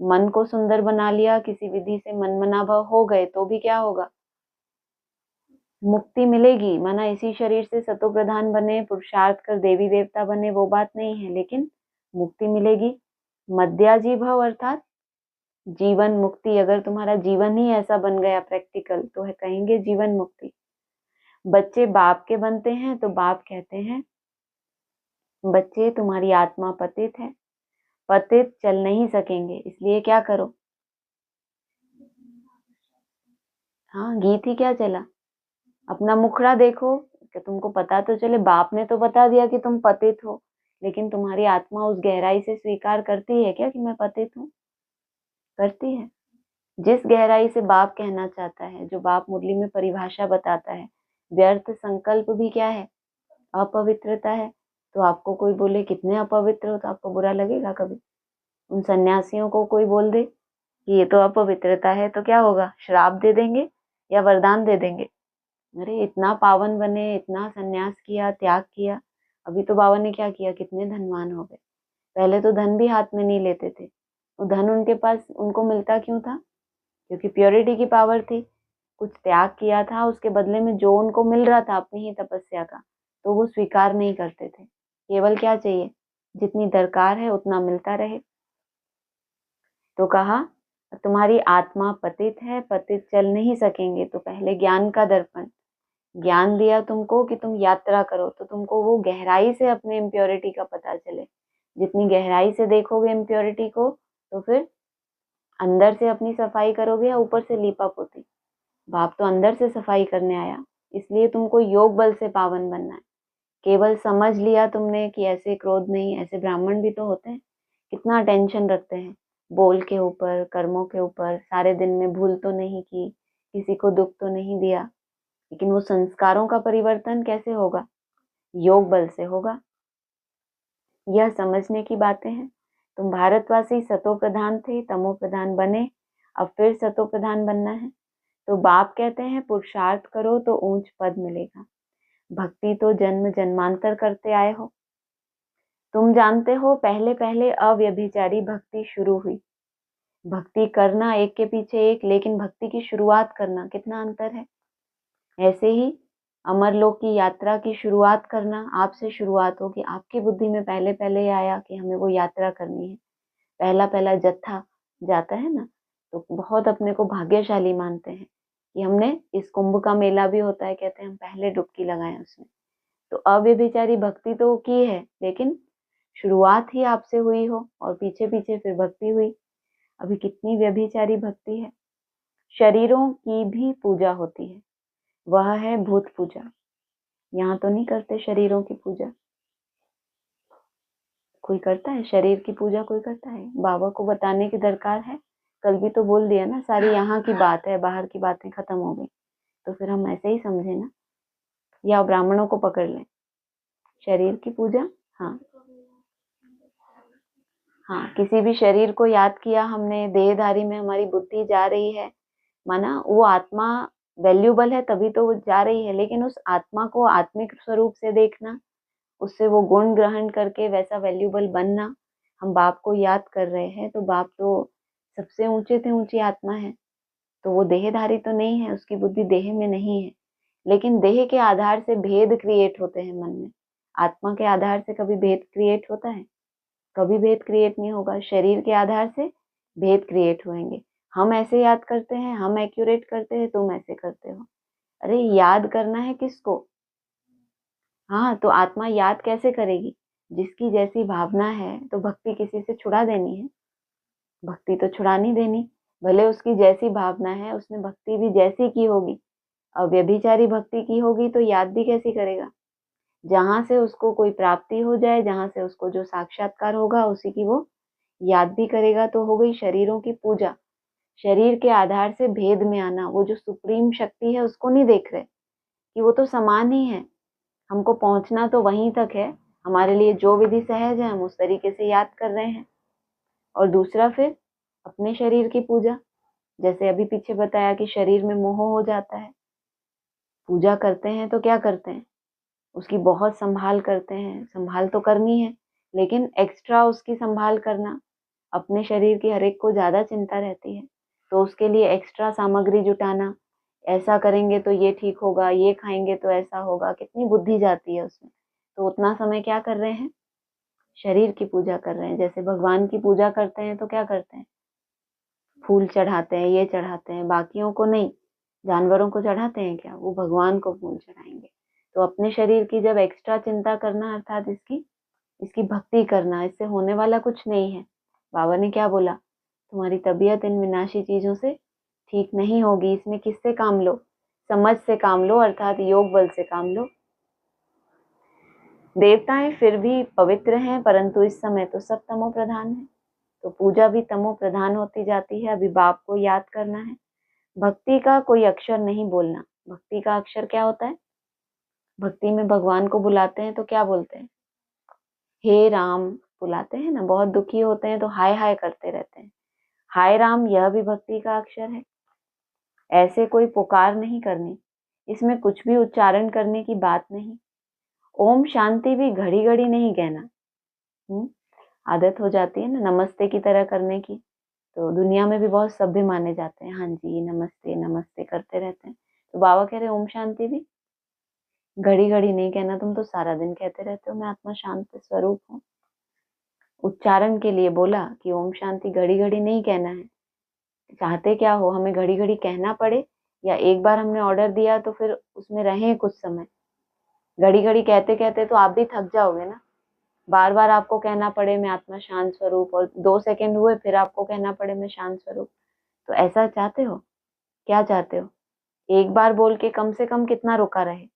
मन को सुंदर बना लिया, किसी विधि से मन मना भव हो गए तो भी क्या होगा, मुक्ति मिलेगी। माना इसी शरीर से सतो प्रधान बने, पुरुषार्थ कर देवी देवता बने, वो बात नहीं है, लेकिन मुक्ति मिलेगी। मध्याजी भव अर्थात जीवन मुक्ति। अगर तुम्हारा जीवन ही ऐसा बन गया प्रैक्टिकल तो है कहेंगे जीवन मुक्ति। बच्चे बाप के बनते हैं तो बाप कहते हैं बच्चे तुम्हारी आत्मा पतित है, पतित चल नहीं सकेंगे, इसलिए क्या करो। हाँ, गीत ही क्या चला, अपना मुखड़ा देखो कि तुमको पता तो चले। बाप ने तो बता दिया कि तुम पतित हो, लेकिन तुम्हारी आत्मा उस गहराई से स्वीकार करती है क्या कि मैं पतित हूँ, करती है। जिस गहराई से बाप कहना चाहता है, जो बाप मुरली में परिभाषा बताता है, व्यर्थ संकल्प भी क्या है, अपवित्रता है। तो आपको कोई बोले कितने अपवित्र हो तो आपको बुरा लगेगा कभी। उन सन्यासियों को कोई बोल दे कि ये तो अपवित्रता है तो क्या होगा, श्राप दे देंगे या वरदान दे देंगे। अरे इतना पावन बने, इतना सन्यास किया, त्याग किया। अभी तो बाबा ने क्या किया, कितने धनवान हो गए। पहले तो धन भी हाथ में नहीं लेते थे। वो धन उनके पास उनको मिलता क्यों था, क्योंकि प्योरिटी की पावर थी। कुछ त्याग किया था, उसके बदले में जो उनको मिल रहा था अपनी ही तपस्या का, तो वो स्वीकार नहीं करते थे। केवल क्या चाहिए, जितनी दरकार है उतना मिलता रहे। तो कहा तुम्हारी आत्मा पतित है, पतित चल नहीं सकेंगे। तो पहले ज्ञान का दर्पण, ज्ञान दिया तुमको कि तुम यात्रा करो, तो तुमको वो गहराई से अपने इम्प्योरिटी का पता चले। जितनी गहराई से देखोगे इम्प्योरिटी को, तो फिर अंदर से अपनी सफाई करोगे या ऊपर से लीपा पोती। बाप तो अंदर से सफाई करने आया, इसलिए तुमको योग बल से पावन बनना है। केवल समझ लिया तुमने कि ऐसे क्रोध नहीं, ऐसे ब्राह्मण भी तो होते हैं, कितना टेंशन रखते हैं बोल के ऊपर, कर्मों के ऊपर, सारे दिन में भूल तो नहीं की, किसी को दुख तो नहीं दिया। लेकिन वो संस्कारों का परिवर्तन कैसे होगा, योग बल से होगा। यह समझने की बातें हैं। तुम भारतवासी सतो प्रधान थे, तमो प्रधान बने, अब फिर सतो प्रधान बनना है। तो बाप कहते हैं पुरुषार्थ करो तो ऊंच पद मिलेगा। भक्ति तो जन्म जन्मांतर करते आए हो। तुम जानते हो पहले पहले अव्यभिचारी भक्ति शुरू हुई। भक्ति करना एक के पीछे एक, लेकिन भक्ति की शुरुआत करना, कितना अंतर है। ऐसे ही अमरलोक की यात्रा की शुरुआत करना आपसे शुरुआत होगी। आपकी बुद्धि में पहले पहले आया कि हमें वो यात्रा करनी है। पहला पहला जत्था जाता है ना, तो बहुत अपने को भाग्यशाली मानते हैं कि हमने, इस कुंभ का मेला भी होता है, कहते हैं हम पहले डुबकी लगाएं उसमें। तो अव्यभिचारी भक्ति तो की है, लेकिन शुरुआत ही आपसे हुई हो और पीछे पीछे फिर भक्ति हुई। अभी कितनी व्यभिचारी भक्ति है। शरीरों की भी पूजा होती है, वह है भूत पूजा। यहाँ तो नहीं करते शरीरों की पूजा। कोई करता है शरीर की पूजा, कोई करता है। बाबा को बताने की दरकार है। कल भी तो बोल दिया ना, सारी यहाँ की बात है, बाहर की बातें खत्म हो गई। तो फिर हम ऐसे ही समझे ना, या ब्राह्मणों को पकड़ लें, शरीर की पूजा। हाँ हाँ, किसी भी शरीर को याद किया हमने, देहधारी में हमारी बुद्धि जा रही है, माना वो आत्मा वैल्यूबल है तभी तो वो जा रही है, लेकिन उस आत्मा को आत्मिक स्वरूप से देखना, उससे वो गुण ग्रहण करके वैसा वैल्यूबल बनना। हम बाप को याद कर रहे हैं तो बाप तो सबसे ऊंचे थे ऊंची आत्मा है, तो वो देहधारी तो नहीं है, उसकी बुद्धि देह में नहीं है, लेकिन देह के आधार से भेद क्रिएट होते हैं मन में। आत्मा के आधार से कभी भेद क्रिएट होता है? कभी भेद क्रिएट नहीं होगा। शरीर के आधार से भेद क्रिएट होंगे। हम ऐसे याद करते हैं, हम एक्यूरेट करते हैं, तुम ऐसे करते हो। अरे याद करना है किसको? हाँ, तो आत्मा याद कैसे करेगी? जिसकी जैसी भावना है। तो भक्ति किसी से छुड़ा देनी है? भक्ति तो छुड़ा नहीं देनी। भले उसकी जैसी भावना है, उसने भक्ति भी जैसी की होगी। अब व्यभिचारी भक्ति की होगी तो याद भी कैसी करेगा? जहां से उसको कोई प्राप्ति हो जाए, जहां से उसको जो साक्षात्कार होगा, उसी की वो याद भी करेगा। तो हो गई शरीरों की पूजा। शरीर के आधार से भेद में आना, वो जो सुप्रीम शक्ति है उसको नहीं देख रहे कि वो तो समान ही है। हमको पहुंचना तो वहीं तक है। हमारे लिए जो विधि सहज है हम उस तरीके से याद कर रहे हैं। और दूसरा फिर अपने शरीर की पूजा। जैसे अभी पीछे बताया कि शरीर में मोह हो जाता है, पूजा करते हैं तो क्या करते हैं? उसकी बहुत संभाल करते हैं। संभाल तो करनी है, लेकिन एक्स्ट्रा उसकी संभाल करना। अपने शरीर की हर एक को ज्यादा चिंता रहती है, तो उसके लिए एक्स्ट्रा सामग्री जुटाना। ऐसा करेंगे तो ये ठीक होगा, ये खाएंगे तो ऐसा होगा, कितनी बुद्धि जाती है उसमें। तो उतना समय क्या कर रहे हैं? शरीर की पूजा कर रहे हैं। जैसे भगवान की पूजा करते हैं तो क्या करते हैं? फूल चढ़ाते हैं, ये चढ़ाते हैं, बाकियों को नहीं। जानवरों को चढ़ाते हैं क्या? वो भगवान को फूल चढ़ाएंगे। तो अपने शरीर की जब एक्स्ट्रा चिंता करना, अर्थात इसकी इसकी भक्ति करना, इससे होने वाला कुछ नहीं है। बाबा ने क्या बोला? तुम्हारी तबीयत इन विनाशी चीजों से ठीक नहीं होगी। इसमें किससे काम लो? समझ से काम लो, अर्थात योग बल से काम लो। देवताएं फिर भी पवित्र हैं, परंतु इस समय तो सब तमो प्रधान है। तो पूजा भी तमो प्रधान होती जाती है। अभी बाप को याद करना है। भक्ति का कोई अक्षर नहीं बोलना। भक्ति का अक्षर क्या होता है? भक्ति में भगवान को बुलाते हैं तो क्या बोलते हैं? हे राम बुलाते हैं ना। बहुत दुखी होते हैं तो हाय हाय करते रहते हैं। हाय राम, यह भी भक्ति का अक्षर है। ऐसे कोई पुकार नहीं करनी, इसमें कुछ भी उच्चारण करने की बात नहीं। ओम शांति भी घड़ी घड़ी नहीं कहना। आदत हो जाती है ना नमस्ते की तरह करने की, तो दुनिया में भी बहुत सभ्य माने जाते हैं। हाँ जी, नमस्ते नमस्ते करते रहते हैं। तो बाबा कह रहे ओम शांति भी घड़ी घड़ी नहीं कहना। तुम तो सारा दिन कहते रहते हो मैं आत्मा शांत स्वरूप हूँ। उच्चारण के लिए बोला कि ओम शांति घड़ी घड़ी नहीं कहना है। चाहते क्या हो? हमें घड़ी घड़ी कहना पड़े, या एक बार हमने ऑर्डर दिया तो फिर उसमें रहें कुछ समय? घड़ी घड़ी कहते कहते तो आप भी थक जाओगे ना। बार बार आपको कहना पड़े मैं आत्मा शांत स्वरूप, और 2 सेकंड हुए फिर आपको कहना पड़े मैं शांत स्वरूप। तो ऐसा चाहते हो? क्या चाहते हो? एक बार बोल के कम से कम कितना रुका रहे?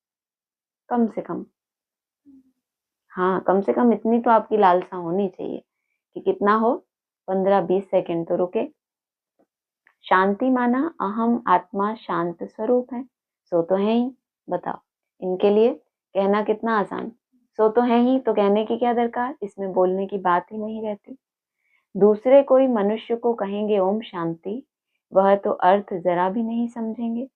कम से कम, हाँ कम से कम इतनी तो आपकी लालसा होनी चाहिए कि कितना हो, 15-20 सेकंड तो रुके। शांति माना अहम आत्मा शांत स्वरूप है, सो तो है ही। बताओ, इनके लिए कहना कितना आसान। सो तो है ही, तो कहने की क्या दरकार? इसमें बोलने की बात ही नहीं रहती। दूसरे कोई मनुष्य को कहेंगे ओम शांति, वह तो अर्थ जरा भी नहीं समझेंगे।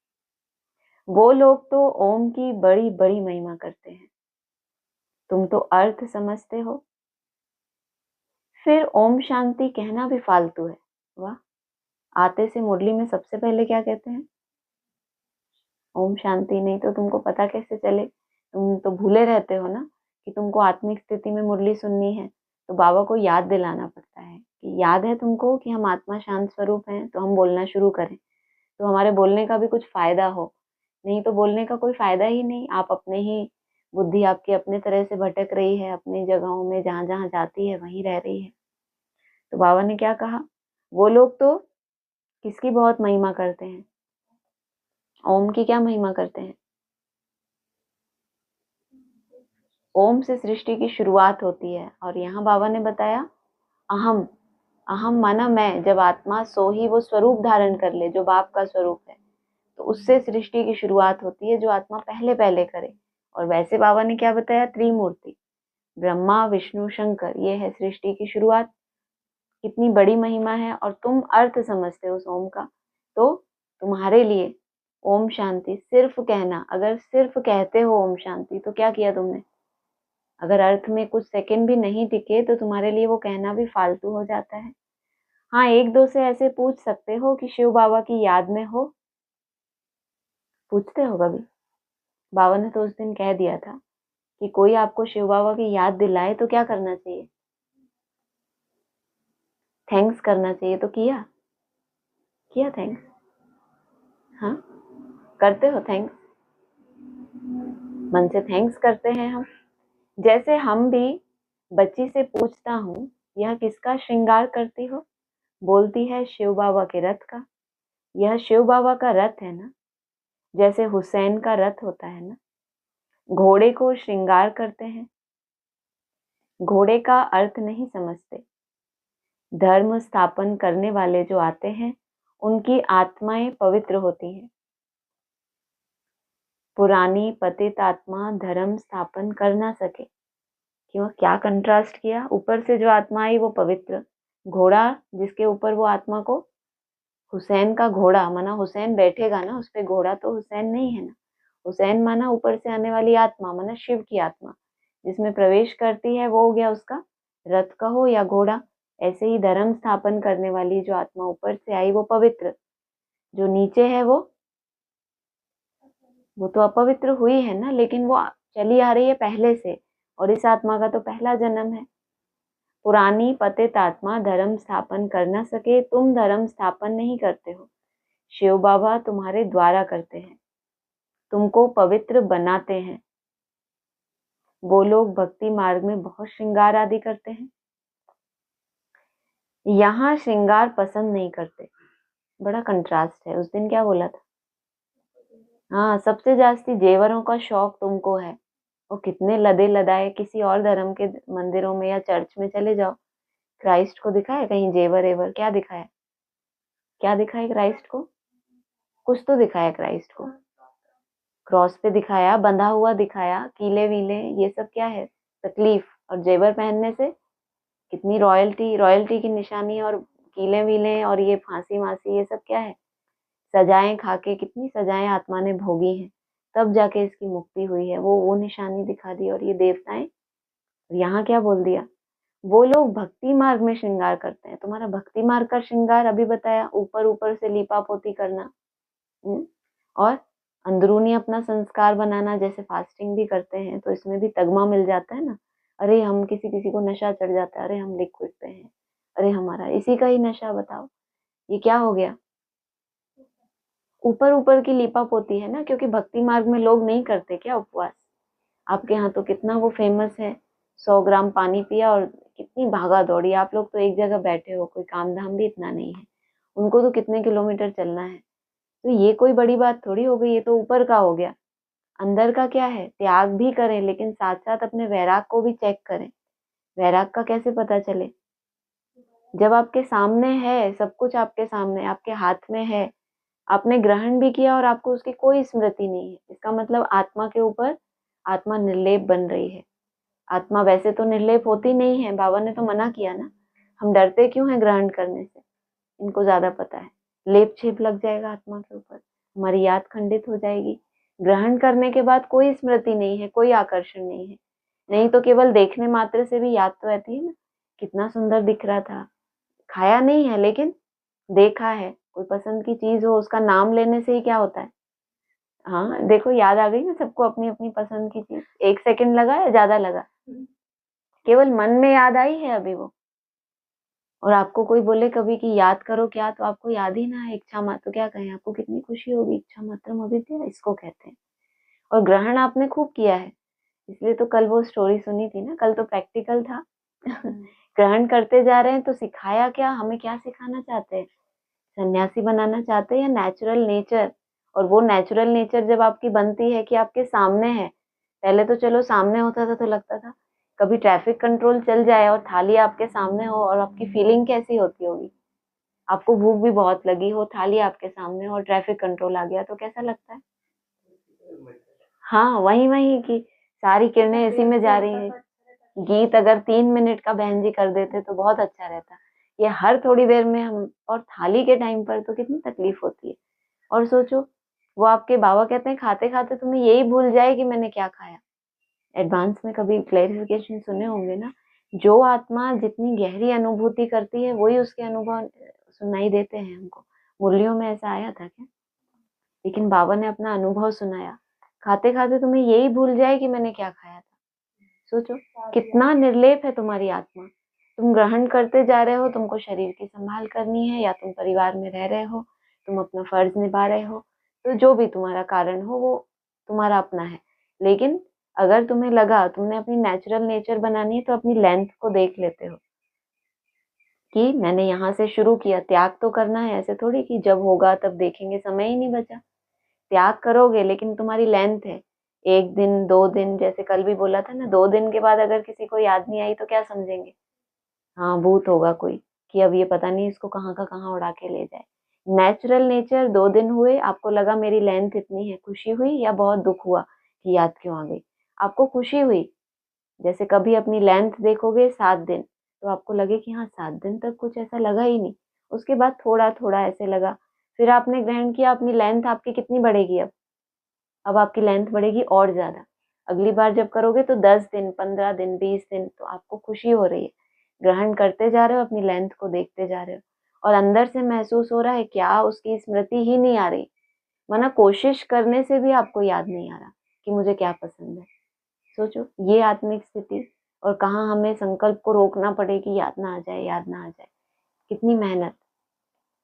वो लोग तो ओम की बड़ी बड़ी महिमा करते हैं, तुम तो अर्थ समझते हो। फिर ओम शांति कहना भी फालतू है। वाह, आते से मुरली में सबसे पहले क्या कहते हैं? ओम शांति। नहीं तो तुमको पता कैसे चले? तुम तो भूले रहते हो ना कि तुमको आत्मिक स्थिति में मुरली सुननी है। तो बाबा को याद दिलाना पड़ता है कि याद है तुमको कि हम आत्मा शांत स्वरूप हैं, तो हम बोलना शुरू करें, तो हमारे बोलने का भी कुछ फायदा हो। नहीं तो बोलने का कोई फायदा ही नहीं। आप अपने ही, बुद्धि आपकी अपने तरह से भटक रही है, अपनी जगहों में जहां जहां जाती है वहीं रह रही है। तो बाबा ने क्या कहा? वो लोग तो किसकी बहुत महिमा करते हैं? ओम की क्या महिमा करते हैं? ओम से सृष्टि की शुरुआत होती है। और यहाँ बाबा ने बताया अहम। अहम माना मैं। जब आत्मा सो ही वो स्वरूप धारण कर ले जो बाप का स्वरूप है, तो उससे सृष्टि की शुरुआत होती है, जो आत्मा पहले पहले करे। और वैसे बाबा ने क्या बताया? त्रिमूर्ति, ब्रह्मा विष्णु शंकर, ये है सृष्टि की शुरुआत। कितनी बड़ी महिमा है। और तुम अर्थ समझते हो उस ओम का, तो तुम्हारे लिए ओम शांति सिर्फ कहना, अगर सिर्फ कहते हो ओम शांति, तो क्या किया तुमने? अगर अर्थ में कुछ सेकंड भी नहीं टिके तो तुम्हारे लिए वो कहना भी फालतू हो जाता है। हाँ, एक दो से ऐसे पूछ सकते हो कि शिव बाबा की याद में हो। पूछते हो कभी? बाबा ने तो उस दिन कह दिया था कि कोई आपको शिव बाबा की याद दिलाए तो क्या करना चाहिए? थैंक्स करना चाहिए। तो किया? किया थैंक्स? हाँ, करते हो थैंक्स? मन से थैंक्स करते हैं हम। जैसे हम भी बच्ची से पूछता हूँ, यह किसका श्रृंगार करती हो? बोलती है शिव बाबा के रथ का। यह शिव बाबा का रथ है ना, जैसे हुसैन का रथ होता है ना। घोड़े को श्रृंगार करते हैं। घोड़े का अर्थ नहीं समझते। धर्म स्थापन करने वाले जो आते हैं, उनकी आत्माएं पवित्र होती हैं। पुरानी पतित आत्मा धर्म स्थापन कर ना सके। क्यों? क्या कंट्रास्ट किया? ऊपर से जो आत्मा आई वो पवित्र, घोड़ा जिसके ऊपर वो आत्मा को, हुसैन का घोड़ा माना हुसैन बैठेगा ना उस पे, घोड़ा तो हुसैन नहीं है ना। हुसैन माना ऊपर से आने वाली आत्मा, माना शिव की आत्मा जिसमें प्रवेश करती है, वो हो गया उसका रथ कहो या घोड़ा। ऐसे ही धर्म स्थापन करने वाली जो आत्मा ऊपर से आई वो पवित्र, जो नीचे है वो तो अपवित्र हुई है ना, लेकिन वो चली आ रही है पहले से, और इस आत्मा का तो पहला जन्म है। पुरानी पतित आत्मा धर्म स्थापन कर न सके, तुम धर्म स्थापन नहीं करते हो, शिव बाबा तुम्हारे द्वारा करते हैं, तुमको पवित्र बनाते हैं। वो लोग भक्ति मार्ग में बहुत श्रृंगार आदि करते हैं, यहाँ श्रृंगार पसंद नहीं करते। बड़ा कंट्रास्ट है। उस दिन क्या बोला था? हाँ, सबसे जास्ती जेवरों का शौक तुमको है। वो कितने लदे लदाए, किसी और धर्म के मंदिरों में या चर्च में चले जाओ, क्राइस्ट को दिखाया कहीं जेवर एवर? क्या दिखाया? क्या दिखाया क्राइस्ट को? कुछ तो दिखाया क्राइस्ट को, क्रॉस पे दिखाया, बंधा हुआ दिखाया, कीले वीले, ये सब क्या है? तकलीफ। और जेवर पहनने से कितनी रॉयल्टी, रॉयल्टी की निशानी, और कीले वीले और ये फांसी वांसी, ये सब क्या है? सजाएं खा के, कितनी सजाएं आत्मा ने भोगी हैं, तब जाके इसकी मुक्ति हुई है। वो निशानी दिखा दी। और ये देवताएं, यहाँ क्या बोल दिया? वो लोग भक्ति मार्ग में श्रृंगार करते हैं। तुम्हारा भक्ति मार्ग का श्रृंगार अभी बताया, ऊपर ऊपर से लीपा पोती करना, और अंदरूनी अपना संस्कार बनाना, जैसे फास्टिंग भी करते हैं तो इसमें भी तगमा मिल जाता है ना। अरे हम किसी किसी को नशा चढ़ जाता है, अरे हम लिक्विड पे हैं, अरे हमारा इसी का ही नशा, बताओ ये क्या हो गया? ऊपर ऊपर की लीपा पोती है ना, क्योंकि भक्ति मार्ग में लोग नहीं करते क्या उपवास? आपके यहाँ तो कितना वो फेमस है, 100 ग्राम पानी पिया और कितनी भागा दौड़ी। आप लोग तो एक जगह बैठे हो, कोई काम धाम भी इतना नहीं है, उनको तो कितने किलोमीटर चलना है। तो ये कोई बड़ी बात थोड़ी हो गई, ये तो ऊपर का हो गया। अंदर का क्या है? त्याग भी करें, लेकिन साथ साथ अपने वैराग को भी चेक करें। वैराग का कैसे पता चले? जब आपके सामने है, सब कुछ आपके सामने, आपके हाथ में है, आपने ग्रहण भी किया और आपको उसकी कोई स्मृति नहीं है, इसका मतलब आत्मा के ऊपर आत्मा निर्लेप बन रही है। आत्मा वैसे तो निर्लेप होती नहीं है, बाबा ने तो मना किया ना। हम डरते क्यों हैं ग्रहण करने से? इनको ज्यादा पता है, लेप छेप लग जाएगा आत्मा के ऊपर, हमारी याद खंडित हो जाएगी। ग्रहण करने के बाद कोई स्मृति नहीं है, कोई आकर्षण नहीं है। नहीं तो केवल देखने मात्र से भी याद तो रहती है ना, कितना सुंदर दिख रहा था। खाया नहीं है लेकिन देखा है। कोई पसंद की चीज हो, उसका नाम लेने से ही क्या होता है? हाँ देखो, याद आ गई ना सबको अपनी अपनी पसंद की चीज। 1 सेकंड लगा या ज्यादा लगा? केवल मन में याद आई है अभी वो। और आपको कोई बोले कभी कि याद करो क्या, तो आपको याद ही ना है, इच्छा मात्र, तो क्या कहें? आपको कितनी खुशी होगी। इच्छा मात्रम अविद्या इसको कहते हैं। और ग्रहण आपने खूब किया है, इसलिए तो कल वो स्टोरी सुनी थी ना, कल तो प्रैक्टिकल था। ग्रहण करते जा रहे हैं तो सिखाया क्या? हमें क्या सिखाना चाहते हैं? सन्यासी बनाना चाहते हैं या नेचुरल नेचर? और वो नेचुरल नेचर जब आपकी बनती है कि आपके सामने है, पहले तो चलो सामने होता था तो लगता था कभी ट्रैफिक कंट्रोल चल जाए और थाली आपके सामने हो, और आपकी फीलिंग कैसी होती होगी? आपको भूख भी बहुत लगी हो, थाली आपके सामने हो और ट्रैफिक कंट्रोल आ गया, तो कैसा लगता है? हाँ, वही वही कि सारी किरणें इसी में जा रही है। गीत अगर 3 मिनट का बहन जी कर देते तो बहुत अच्छा रहता। ये हर थोड़ी देर में हम, और थाली के टाइम पर तो कितनी तकलीफ होती है। और सोचो, वो आपके बाबा कहते हैं खाते खाते तुम्हें यही भूल जाए कि मैंने क्या खाया। एडवांस में कभी क्लैरिफिकेशन सुने होंगे ना, जो आत्मा जितनी गहरी अनुभूति करती है वही उसके अनुभव सुनाई देते हैं हमको। मुरलियों में ऐसा आया था क्या? लेकिन बाबा ने अपना अनुभव सुनाया। खाते खाते तुम्हें यही भूल जाए कि मैंने क्या खाया था। सोचो कितना निर्लेप है तुम्हारी आत्मा। तुम ग्रहण करते जा रहे हो, तुमको शरीर की संभाल करनी है, या तुम परिवार में रह रहे हो, तुम अपना फर्ज निभा रहे हो, तो जो भी तुम्हारा कारण हो वो तुम्हारा अपना है। लेकिन अगर तुम्हें लगा तुमने अपनी नेचुरल नेचर बनानी है, तो अपनी लेंथ को देख लेते हो कि मैंने यहाँ से शुरू किया, त्याग तो करना है। ऐसे थोड़ी कि जब होगा तब देखेंगे, समय ही नहीं बचा। त्याग करोगे, लेकिन तुम्हारी लेंथ है 1 दिन 2 दिन। जैसे कल भी बोला था ना, 2 दिन के बाद अगर किसी को याद नहीं आई तो क्या समझेंगे? हाँ, भूत होगा कोई, कि अब ये पता नहीं इसको कहाँ का कहाँ उड़ा के ले जाए। नेचुरल नेचर 2 दिन हुए, आपको लगा मेरी लेंथ इतनी है, खुशी हुई या बहुत दुख हुआ कि याद क्यों आ गई? आपको खुशी हुई। जैसे कभी अपनी लेंथ देखोगे 7 दिन, तो आपको लगे कि हाँ 7 दिन तक कुछ ऐसा लगा ही नहीं। उसके बाद थोड़ा थोड़ा ऐसे लगा, फिर आपने ग्रहण किया, अपनी लेंथ आपकी कितनी बढ़ेगी अब आपकी लेंथ बढ़ेगी और ज्यादा। अगली बार जब करोगे तो 10 दिन 15 दिन 20 दिन, तो आपको खुशी हो रही है। ग्रहण करते जा रहे हो, अपनी लेंथ को देखते जा रहे हो, और अंदर से महसूस हो रहा है क्या उसकी स्मृति ही नहीं आ रही। माना कोशिश करने से भी आपको याद नहीं आ रहा कि मुझे क्या पसंद है। सोचो ये आत्मिक स्थिति, और कहाँ हमें संकल्प को रोकना पड़े कि याद ना आ जाए, याद ना आ जाए। कितनी मेहनत।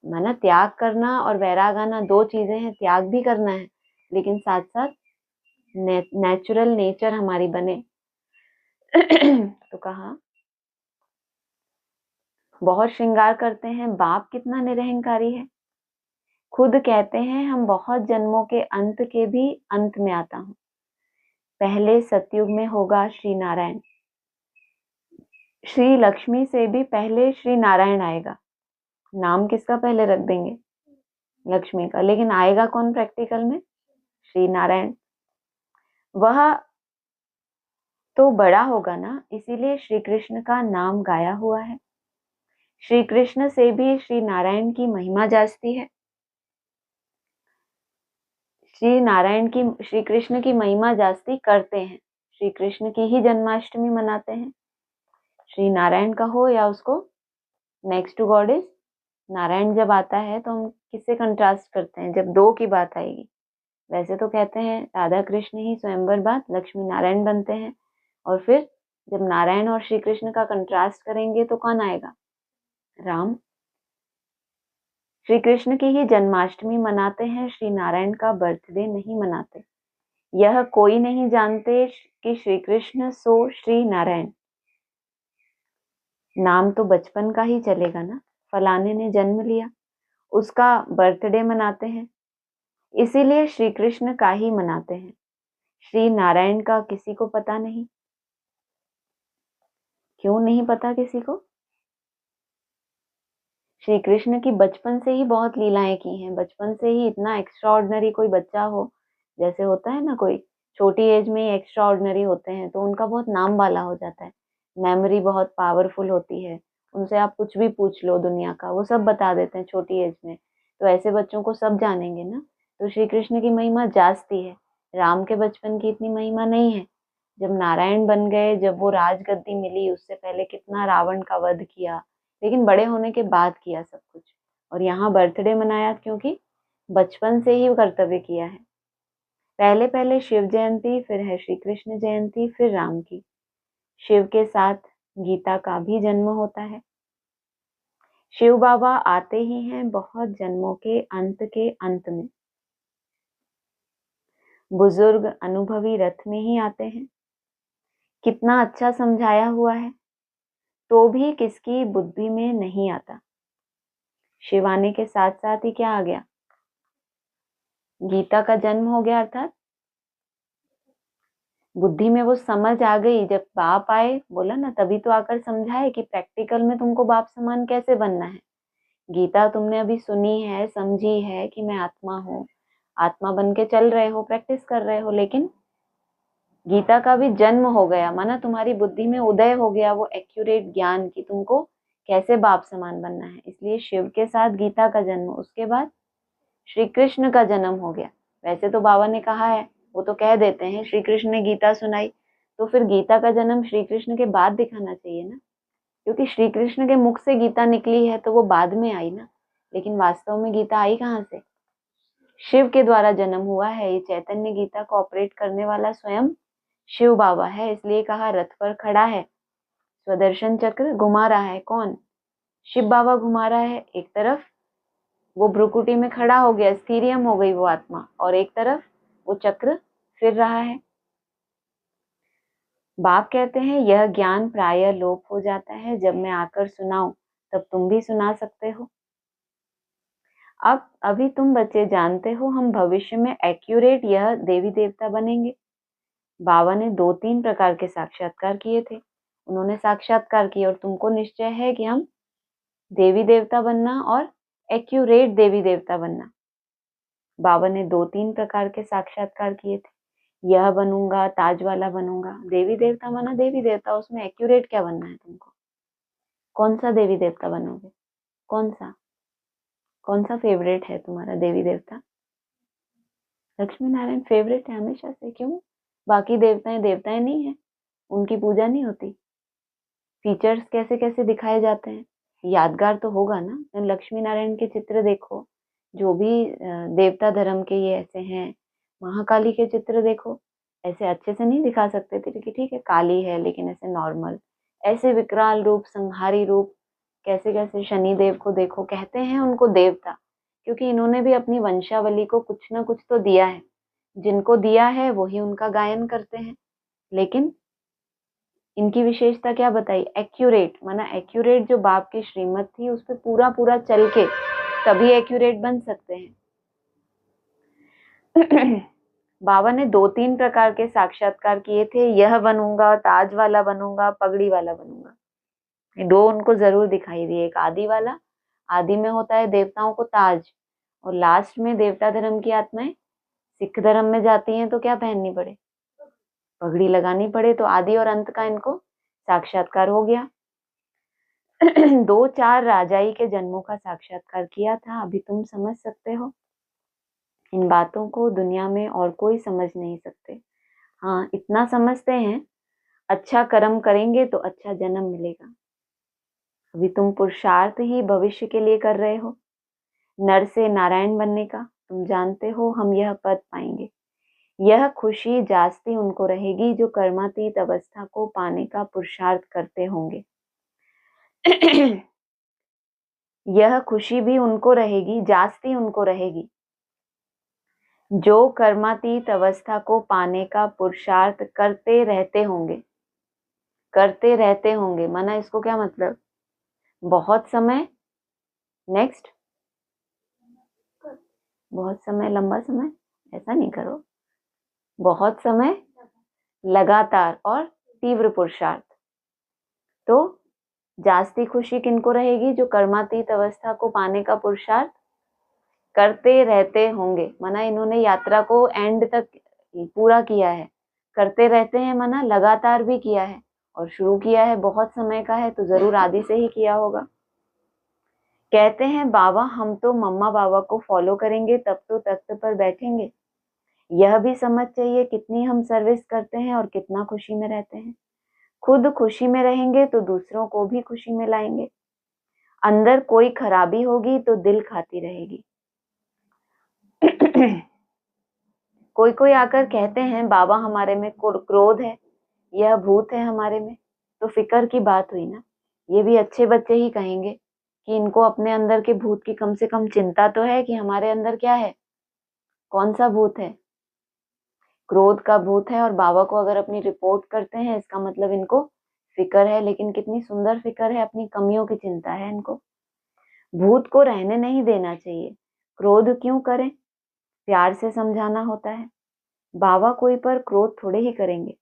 माना त्याग करना और वैराग आना 2 चीजें हैं। त्याग भी करना है, लेकिन साथ साथ नेचुरल नेचर हमारी बने। तो कहा बहुत श्रृंगार करते हैं, बाप कितना निरहंकारी है। खुद कहते हैं हम बहुत जन्मों के अंत के भी अंत में आता हूँ। पहले सतयुग में होगा श्री नारायण, श्री लक्ष्मी से भी पहले श्री नारायण आएगा। नाम किसका पहले रख देंगे? लक्ष्मी का। लेकिन आएगा कौन प्रैक्टिकल में? श्री नारायण। वह तो बड़ा होगा ना, इसीलिए श्री कृष्ण का नाम गाया हुआ है। श्री कृष्ण से भी श्री नारायण की महिमा जास्ती है। श्री कृष्ण की महिमा जास्ती करते हैं। श्री कृष्ण की ही जन्माष्टमी मनाते हैं। श्री नारायण का हो या उसको next to God is Narayan जब आता है तो हम किससे कंट्रास्ट करते हैं जब 2 की बात आएगी? वैसे तो कहते हैं राधा कृष्ण ही स्वयंवर बात लक्ष्मी नारायण बनते हैं, और फिर जब नारायण और श्री कृष्ण का कंट्रास्ट करेंगे तो कौन आएगा? राम। श्री कृष्ण की ही जन्माष्टमी मनाते हैं, श्री नारायण का बर्थडे नहीं मनाते। यह कोई नहीं जानते कि श्री कृष्ण सो श्री नारायण। नाम तो बचपन का ही चलेगा ना, फलाने ने जन्म लिया, उसका बर्थडे मनाते हैं, इसीलिए श्री कृष्ण का ही मनाते हैं। श्री नारायण का किसी को पता नहीं। क्यों नहीं पता किसी को? श्री कृष्ण की बचपन से ही बहुत लीलाएं की हैं। बचपन से ही इतना एक्स्ट्रा ऑर्डिनरी कोई बच्चा हो, जैसे होता है ना कोई छोटी एज में ही एक्स्ट्रा ऑर्डिनरी होते हैं, तो उनका बहुत नाम वाला हो जाता है। मेमोरी बहुत पावरफुल होती है, उनसे आप कुछ भी पूछ लो दुनिया का, वो सब बता देते हैं छोटी एज में। तो ऐसे बच्चों को सब जानेंगे ना। तो श्री कृष्ण की महिमा जास्ती है। राम के बचपन की इतनी महिमा नहीं है। जब नारायण बन गए, जब वो राजगद्दी मिली, उससे पहले कितना रावण का वध किया, लेकिन बड़े होने के बाद किया सब कुछ। और यहाँ बर्थडे मनाया क्योंकि बचपन से ही कर्तव्य किया है। पहले पहले शिव जयंती, फिर है श्री कृष्ण जयंती, फिर राम की। शिव के साथ गीता का भी जन्म होता है। शिव बाबा आते ही हैं बहुत जन्मों के अंत में। बुजुर्ग अनुभवी रथ में ही आते हैं। कितना अच्छा समझाया हुआ है, तो भी किसकी बुद्धि में नहीं आता। शिव आने के साथ साथ ही क्या आ गया? गीता का जन्म हो गया, अर्थात बुद्धि में वो समझ आ गई। जब बाप आए, बोला ना, तभी तो आकर समझाए कि प्रैक्टिकल में तुमको बाप समान कैसे बनना है। गीता तुमने अभी सुनी है, समझी है कि मैं आत्मा हूँ, आत्मा बन के चल रहे हो, प्रैक्टिस कर रहे हो, लेकिन गीता का भी जन्म हो गया। माना तुम्हारी बुद्धि में उदय हो गया वो एक्यूरेट ज्ञान की तुमको कैसे बाप समान बनना है। इसलिए शिव के साथ गीता का जन्म, उसके बाद श्री कृष्ण का जन्म हो गया। वैसे तो बाबा ने कहा है, वो तो कह देते हैं श्री कृष्ण ने गीता सुनाई, तो फिर गीता का जन्म श्री कृष्ण के बाद दिखाना चाहिए ना, क्योंकि श्री कृष्ण के मुख से गीता निकली है तो वो बाद में आई ना। लेकिन वास्तव में गीता आई कहाँ से? शिव के द्वारा जन्म हुआ है। ये चैतन्य गीता को ऑपरेट करने वाला स्वयं शिव बाबा है, इसलिए कहा रथ पर खड़ा है, स्वदर्शन चक्र घुमा रहा है। कौन? शिव बाबा घुमा रहा है। एक तरफ वो भ्रुकुटी में खड़ा हो गया, स्थिरियम हो गई वो आत्मा, और एक तरफ वो चक्र फिर रहा है। बाप कहते हैं यह ज्ञान प्रायः लोप हो जाता है, जब मैं आकर सुनाऊं तब तुम भी सुना सकते हो। अब अभी तुम बच्चे जानते हो हम भविष्य में एक्यूरेट यह देवी देवता बनेंगे। बाबा ने 2-3 प्रकार के साक्षात्कार किए थे। उन्होंने साक्षात्कार किए और तुमको निश्चय है कि हम देवी देवता बनना और एक्यूरेट देवी देवता बनना। बाबा ने 2-3 प्रकार के साक्षात्कार किए थे। यह बनूंगा, ताज वाला बनूंगा। देवी देवता माना देवी देवता, उसमें एक्यूरेट क्या बनना है तुमको? कौन सा देवी देवता बनोगे? कौन सा फेवरेट है तुम्हारा देवी देवता? लक्ष्मी नारायण फेवरेट है हमेशा से। क्यों? बाकी देवताएं देवताएं नहीं है, उनकी पूजा नहीं होती? फीचर्स कैसे कैसे दिखाए जाते हैं, यादगार तो होगा ना। लक्ष्मी नारायण के चित्र देखो, जो भी देवता धर्म के ये ऐसे हैं। महाकाली के चित्र देखो, ऐसे अच्छे से नहीं दिखा सकते थे कि ठीक है काली है लेकिन ऐसे नॉर्मल, ऐसे विकराल रूप, संहारी रूप, कैसे कैसे। शनिदेव को देखो, कहते हैं उनको देवता क्योंकि इन्होंने भी अपनी वंशावली को कुछ ना कुछ तो दिया है। जिनको दिया है वही उनका गायन करते हैं। लेकिन इनकी विशेषता क्या बताई? एक्यूरेट, माना एक्यूरेट जो बाप की श्रीमत थी उस पर पूरा पूरा चल के तभी एक्यूरेट बन सकते हैं। बाबा ने 2-3 प्रकार के साक्षात्कार किए थे। यह बनूंगा, ताज वाला बनूंगा, पगड़ी वाला बनूंगा। 2 उनको जरूर दिखाई दिए। एक आदि वाला, आदि में होता है देवताओं को ताज, और लास्ट में देवता धर्म की आत्माएं सिख धर्म में जाती हैं तो क्या पहननी पड़े? पगड़ी लगानी पड़े। तो आदि और अंत का इनको साक्षात्कार हो गया। 2-4 राजाई के जन्मों का साक्षात्कार किया था। अभी तुम समझ सकते हो इन बातों को, दुनिया में और कोई समझ नहीं सकते। हाँ, इतना समझते हैं अच्छा कर्म करेंगे तो अच्छा जन्म मिलेगा। अभी तुम पुरुषार्थ ही भविष्य के लिए कर रहे हो, नर से नारायण बनने का। तुम जानते हो हम यह पद पाएंगे। यह खुशी जास्ती उनको रहेगी जो कर्मातीत अवस्था को पाने का पुरुषार्थ करते होंगे। यह खुशी भी उनको रहेगी, जास्ती उनको रहेगी जो कर्मातीत अवस्था को पाने का पुरुषार्थ करते रहते होंगे। करते रहते होंगे माना इसको क्या मतलब? बहुत समय, नेक्स्ट, बहुत समय, लंबा समय, ऐसा नहीं करो। बहुत समय, लगातार और तीव्र पुरुषार्थ। तो जास्ती खुशी किनको रहेगी? जो कर्मातीत अवस्था को पाने का पुरुषार्थ करते रहते होंगे। माना इन्होंने यात्रा को एंड तक पूरा किया है। करते रहते हैं माना लगातार भी किया है, और शुरू किया है बहुत समय का है तो जरूर आदि से ही किया होगा। कहते हैं बाबा हम तो मम्मा बाबा को फॉलो करेंगे तब तो तख्त पर बैठेंगे। यह भी समझ चाहिए कितनी हम सर्विस करते हैं और कितना खुशी में रहते हैं। खुद खुशी में रहेंगे तो दूसरों को भी खुशी में लाएंगे। अंदर कोई खराबी होगी तो दिल खाती रहेगी। कोई कोई आकर कहते हैं बाबा हमारे में क्रोध है, यह भूत है हमारे में। तो फिक्र की बात हुई ना। ये भी अच्छे बच्चे ही कहेंगे कि इनको अपने अंदर के भूत की कम से कम चिंता तो है कि हमारे अंदर क्या है, कौन सा भूत है? क्रोध का भूत है। और बाबा को अगर अपनी रिपोर्ट करते हैं इसका मतलब इनको फिक्र है। लेकिन कितनी सुंदर फिक्र है, अपनी कमियों की चिंता है इनको। भूत को रहने नहीं देना चाहिए। क्रोध क्यों करें? प्यार से समझाना होता है। बाबा कोई पर क्रोध थोड़े ही करेंगे।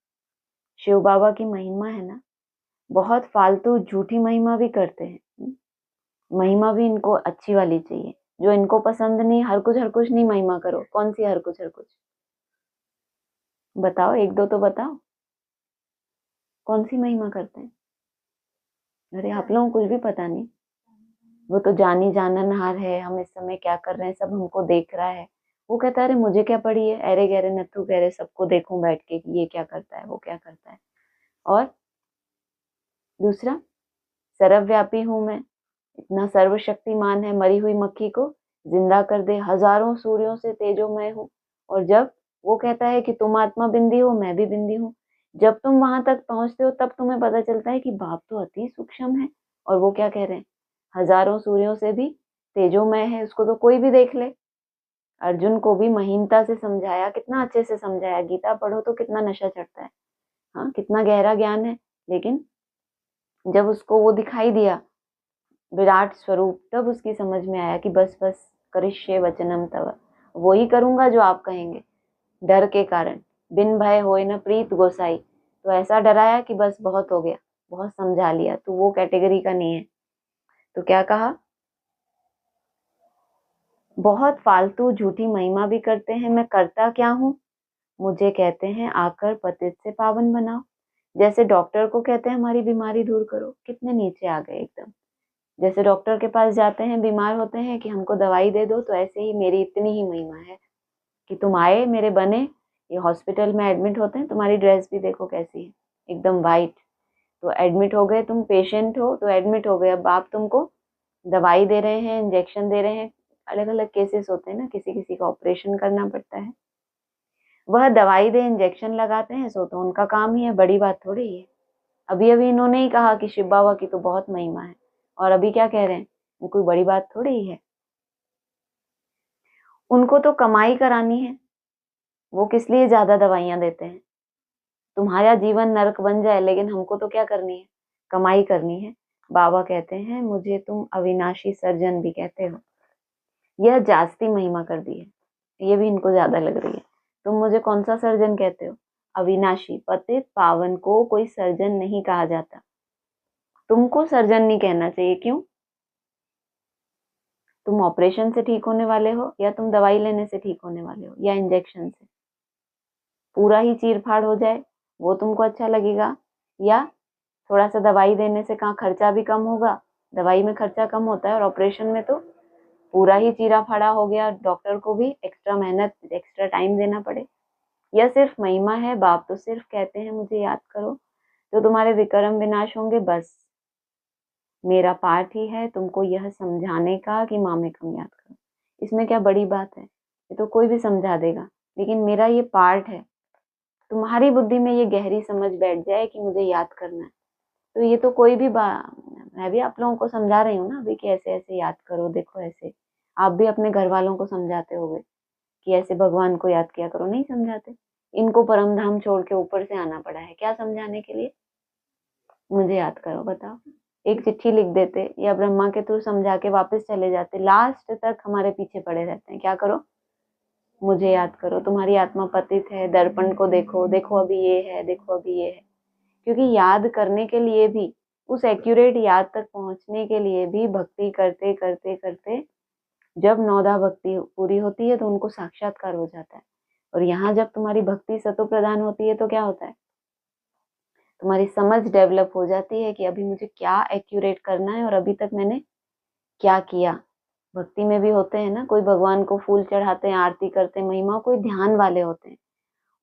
शिव बाबा की महिमा है ना, बहुत फालतू झूठी महिमा भी करते हैं। महिमा भी इनको अच्छी वाली चाहिए, जो इनको पसंद नहीं। हर कुछ नहीं महिमा करो। कौन सी हर कुछ? बताओ, 1-2 तो बताओ, कौन सी महिमा करते हैं? अरे आप लोगों को कुछ भी पता नहीं। वो तो जानी जाननहार है, हम इस समय क्या कर रहे हैं सब हमको देख रहा है। वो कहता है अरे मुझे क्या पड़ी है, अरे गहरे नत्थु कह रहे सबको देखूं बैठ के कि ये क्या करता है वो क्या करता है। और दूसरा, सर्वव्यापी हूं मैं, इतना सर्वशक्तिमान है, मरी हुई मक्खी को जिंदा कर दे, हजारों सूर्यों से तेजोमय हूँ। और जब वो कहता है कि तुम आत्मा बिंदी हो, मैं भी बिंदी हूँ, जब तुम वहां तक पहुंचते हो तब तुम्हें पता चलता है कि बाप तो अति सूक्ष्म है। और वो क्या कह रहे हैं, हजारों सूर्यों से भी तेजोमय है, उसको तो कोई भी देख ले। अर्जुन को भी महीनता से समझाया, कितना अच्छे से समझाया, गीता पढ़ो तो कितना नशा चढ़ता है, हाँ कितना गहरा ज्ञान है। लेकिन जब उसको वो दिखाई दिया विराट स्वरूप, तब उसकी समझ में आया कि बस बस, करिष्ये वचनम तव, वो ही करूंगा जो आप कहेंगे। डर के कारण, बिन भय होए न प्रीत गोसाई, तो ऐसा डराया कि बस बहुत हो गया, बहुत समझा लिया, तो वो कैटेगरी का नहीं है। तो क्या कहा, बहुत फालतू झूठी महिमा भी करते हैं, मैं करता क्या हूँ, मुझे कहते हैं आकर पतित से पावन बनाओ। जैसे डॉक्टर को कहते हैं हमारी बीमारी दूर करो, कितने नीचे आ गए एकदम। जैसे डॉक्टर के पास जाते हैं, बीमार होते हैं कि हमको दवाई दे दो, तो ऐसे ही मेरी इतनी ही महिमा है कि तुम आए मेरे बने, ये हॉस्पिटल में एडमिट होते हैं, तुम्हारी ड्रेस भी देखो कैसी है, एकदम वाइट। तो एडमिट हो गए, तुम पेशेंट हो तो एडमिट हो गए, अब आप तुमको दवाई दे रहे हैं, इंजेक्शन दे रहे हैं। अलग अलग केसेस होते हैं ना, किसी किसी का ऑपरेशन करना पड़ता है, वह दवाई दे इंजेक्शन लगाते हैं, सो तो उनका काम ही है, बड़ी बात थोड़ी है। अभी अभी इन्होंने ही कहा कि शिव बाबा की तो बहुत महिमा है, और अभी क्या कह रहे हैं, कोई बड़ी बात थोड़ी ही है। उनको तो कमाई करानी है, वो किस लिए ज्यादा दवाइयां देते हैं, तुम्हारा जीवन नरक बन जाए, लेकिन हमको तो क्या करनी है, कमाई करनी है। बाबा कहते हैं मुझे तुम अविनाशी सर्जन भी कहते हो, यह जास्ती महिमा कर दी है, ये भी इनको ज्यादा लग रही है। तुम मुझे कौन सा सर्जन कहते हो, अविनाशी, पतित पावन को कोई सर्जन नहीं कहा जाता, तुमको सर्जन नहीं कहना चाहिए। क्यों, तुम ऑपरेशन से ठीक होने वाले हो, या तुम दवाई लेने से ठीक होने वाले हो, या इंजेक्शन से, पूरा ही चीर फाड़ हो जाए वो तुमको अच्छा लगेगा, या थोड़ा सा दवाई देने से कहाँ खर्चा भी कम होगा, दवाई में खर्चा कम होता है और ऑपरेशन में तो पूरा ही चीरा फाड़ा हो गया, डॉक्टर को भी एक्स्ट्रा मेहनत एक्स्ट्रा टाइम देना पड़े। यह सिर्फ महिमा है, बाप तो सिर्फ कहते हैं मुझे याद करो तो तुम्हारे विक्रम विनाश होंगे, बस मेरा पार्ट ही है तुमको यह समझाने का कि माँ में कम याद करो। इसमें क्या बड़ी बात है, ये तो कोई भी समझा देगा, लेकिन मेरा ये पार्ट है, तुम्हारी बुद्धि में ये गहरी समझ बैठ जाए कि मुझे याद करना है, तो ये तो कोई भी मैं भी आप लोगों को समझा रही हूँ ना अभी कि ऐसे ऐसे याद करो, देखो ऐसे आप भी अपने घर वालों को समझाते होगे कि ऐसे भगवान को याद किया करो, नहीं समझाते। इनको परम धाम छोड़ के ऊपर से आना पड़ा है क्या समझाने के लिए, मुझे याद करो, बताओ। एक चिट्ठी लिख देते या ब्रह्मा के थ्रू समझा के वापस चले जाते, लास्ट तक हमारे पीछे पड़े रहते हैं, क्या करो, मुझे याद करो, तुम्हारी आत्मा पतित है, दर्पण को देखो, देखो अभी ये है, देखो अभी ये है। क्योंकि याद करने के लिए भी, उस एक्यूरेट याद तक पहुंचने के लिए भी भक्ति करते करते करते, जब नौदा भक्ति पूरी होती है तो उनको साक्षात्कार हो जाता है। और यहाँ जब तुम्हारी भक्ति सतो प्रधान होती है तो क्या होता है, तुम्हारी समझ डेवलप हो जाती है कि अभी मुझे क्या एक्यूरेट करना है और अभी तक मैंने क्या किया। भक्ति में भी होते हैं ना, कोई भगवान को फूल चढ़ाते हैं, आरती करते हैं, महिमा, कोई ध्यान वाले होते हैं,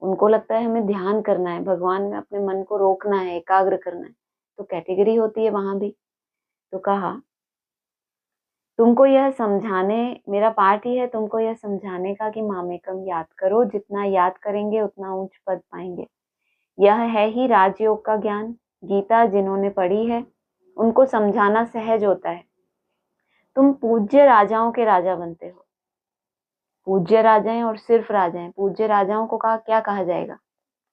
उनको लगता है हमें ध्यान करना है, भगवान में अपने मन को रोकना है, एकाग्र करना है, तो कैटेगरी होती है वहां भी। तो कहा तुमको यह समझाने, मेरा पार्ट ही है तुमको यह समझाने का कि मामेकम याद करो, जितना याद करेंगे उतना उच्च पद पाएंगे। यह है ही राजयोग का ज्ञान, गीता जिन्होंने पढ़ी है उनको समझाना सहज होता है। तुम पूज्य राजाओं के राजा बनते हो, पूज्य राजा हैं और सिर्फ राजा हैं, पूज्य राजाओं को कहा क्या कहा जाएगा,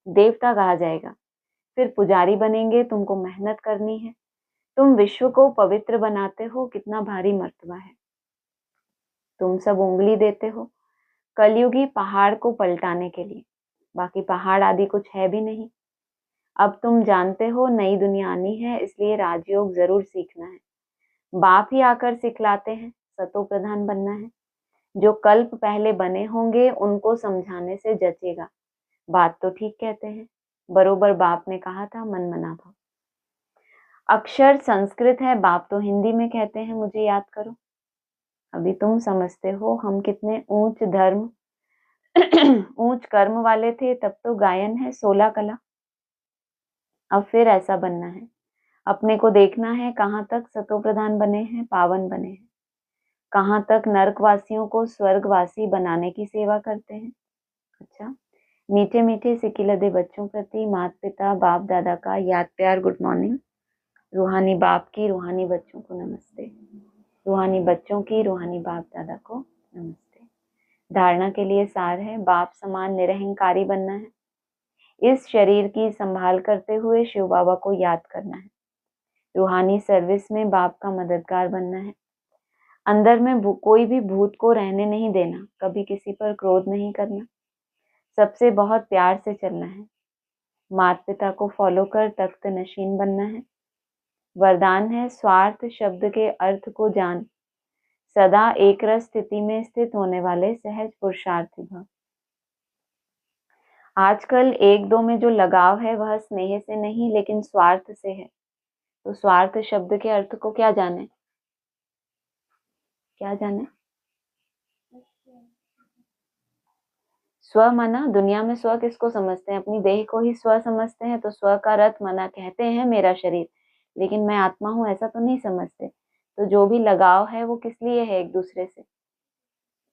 देवता कहा जाएगा। फिर पुजारी बनेंगे, तुमको मेहनत करनी है, तुम विश्व को पवित्र बनाते हो, कितना भारी मर्तबा है। तुम सब उंगली देते हो कलयुगी पहाड़ को पलटाने के लिए, बाकी पहाड़ आदि कुछ है भी नहीं। अब तुम जानते हो नई दुनिया आनी है, इसलिए राजयोग जरूर सीखना है। बाप ही आकर सिखलाते हैं, सतो प्रधान बनना है, जो कल्प पहले बने होंगे उनको समझाने से जचेगा। बात तो ठीक कहते हैं, बरोबर बाप ने कहा था, मन मना भाव। अक्षर संस्कृत है, बाप तो हिंदी में कहते हैं मुझे याद करो। अभी तुम समझते हो हम कितने ऊंच धर्म ऊंच कर्म वाले थे तब तो गायन है 16 कला। अब फिर ऐसा बनना है, अपने को देखना है कहाँ तक सतोप्रधान बने हैं, पावन बने हैं, कहाँ तक नरकवासियों को स्वर्गवासी बनाने की सेवा करते हैं। अच्छा, मीठे मीठे सिकिलदे बच्चों प्रति माता पिता बाप दादा का याद प्यार गुड मॉर्निंग। रूहानी बाप की रूहानी बच्चों को नमस्ते, रूहानी बच्चों की रूहानी बाप दादा को नमस्ते। धारणा के लिए सार है, बाप समान निरहंकारी बनना है, इस शरीर की संभाल करते हुए शिव बाबा को याद करना है, रूहानी सर्विस में बाप का मददगार बनना है, अंदर में कोई भी भूत को रहने नहीं देना, कभी किसी पर क्रोध नहीं करना, सबसे बहुत प्यार से चलना है, माता पिता को फॉलो कर तख्त नशीन बनना है। वरदान है, स्वार्थ शब्द के अर्थ को जान, सदा एक रस स्थिति में स्थित होने वाले सहज पुरुषार्थी भव। आजकल एक दो में जो लगाव है वह स्नेह से नहीं लेकिन स्वार्थ से है। तो स्वार्थ शब्द के अर्थ को क्या जाने, क्या जाने? स्व माना, दुनिया में स्व किसको समझते हैं? अपनी देह को ही स्व समझते हैं। तो स्व का अर्थ माना कहते हैं मेरा शरीर, लेकिन मैं आत्मा हूं ऐसा तो नहीं समझते। तो जो भी लगाव है वो किस लिए है? एक दूसरे से।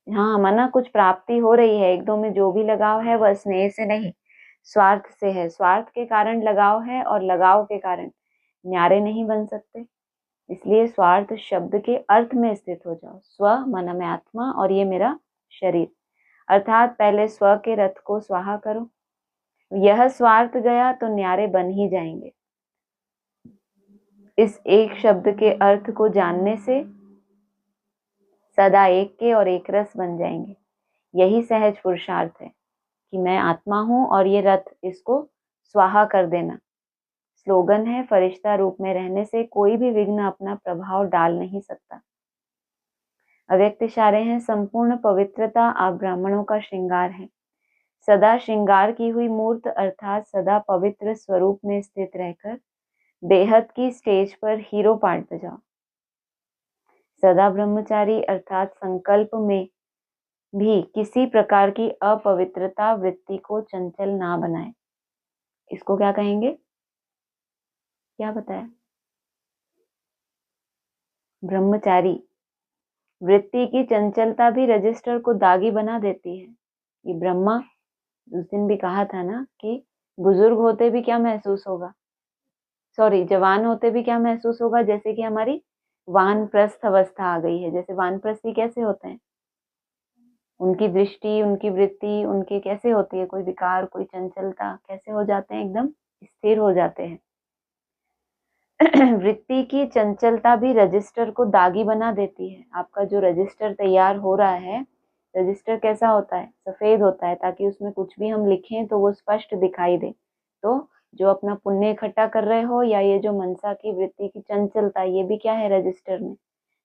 हाँ माना कुछ प्राप्ति हो रही है, एक दो में जो भी लगाव है वह स्नेह से नहीं स्वार्थ से है। स्वार्थ के कारण लगाव है और लगाव के कारण न्यारे नहीं बन सकते। इसलिए स्वार्थ शब्द के अर्थ में स्थित हो जाओ। स्व माना मैं आत्मा और ये मेरा शरीर, अर्थात पहले स्व के रथ को स्वाहा करो। यह स्वार्थ गया तो न्यारे बन ही जाएंगे। इस एक शब्द के अर्थ को जानने से सदा एक के और एक रस बन जाएंगे। यही सहज पुरुषार्थ है कि मैं आत्मा हूं और ये रथ, इसको स्वाहा कर देना। स्लोगन है, फरिश्ता रूप में रहने से कोई भी विघ्न अपना प्रभाव डाल नहीं सकता। अव्यक्त इशारे हैं, संपूर्ण पवित्रता आप ब्राह्मणों का श्रृंगार है। सदा श्रृंगार की हुई मूर्त अर्थात सदा पवित्र स्वरूप में स्थित रहकर बेहद की स्टेज पर हीरो पार्ट बजाओ। सदा ब्रह्मचारी अर्थात संकल्प में भी किसी प्रकार की अपवित्रता वृत्ति को चंचल ना बनाए। इसको क्या कहेंगे? क्या बताया? ब्रह्मचारी। वृत्ति की चंचलता भी रजिस्टर को दागी बना देती है। ये ब्रह्मा उस दिन भी कहा था ना कि बुजुर्ग होते भी क्या महसूस होगा, सॉरी जवान होते भी क्या महसूस होगा, जैसे कि हमारी वानप्रस्थ अवस्था आ गई है। जैसे वानप्रस्थी कैसे होते हैं, उनकी दृष्टि, उनकी वृत्ति, उनके कैसे होती है, कोई विकार, कोई चंचलता, कैसे हो जाते हैं? एकदम स्थिर हो जाते हैं। वृत्ति की चंचलता भी रजिस्टर को दागी बना देती है। आपका जो रजिस्टर तैयार हो रहा है, रजिस्टर कैसा होता है? सफेद होता है, ताकि उसमें कुछ भी हम लिखें तो वो स्पष्ट दिखाई दे। तो जो अपना पुण्य इकट्ठा कर रहे हो या ये जो मनसा की वृत्ति की चंचलता, ये भी क्या है? रजिस्टर में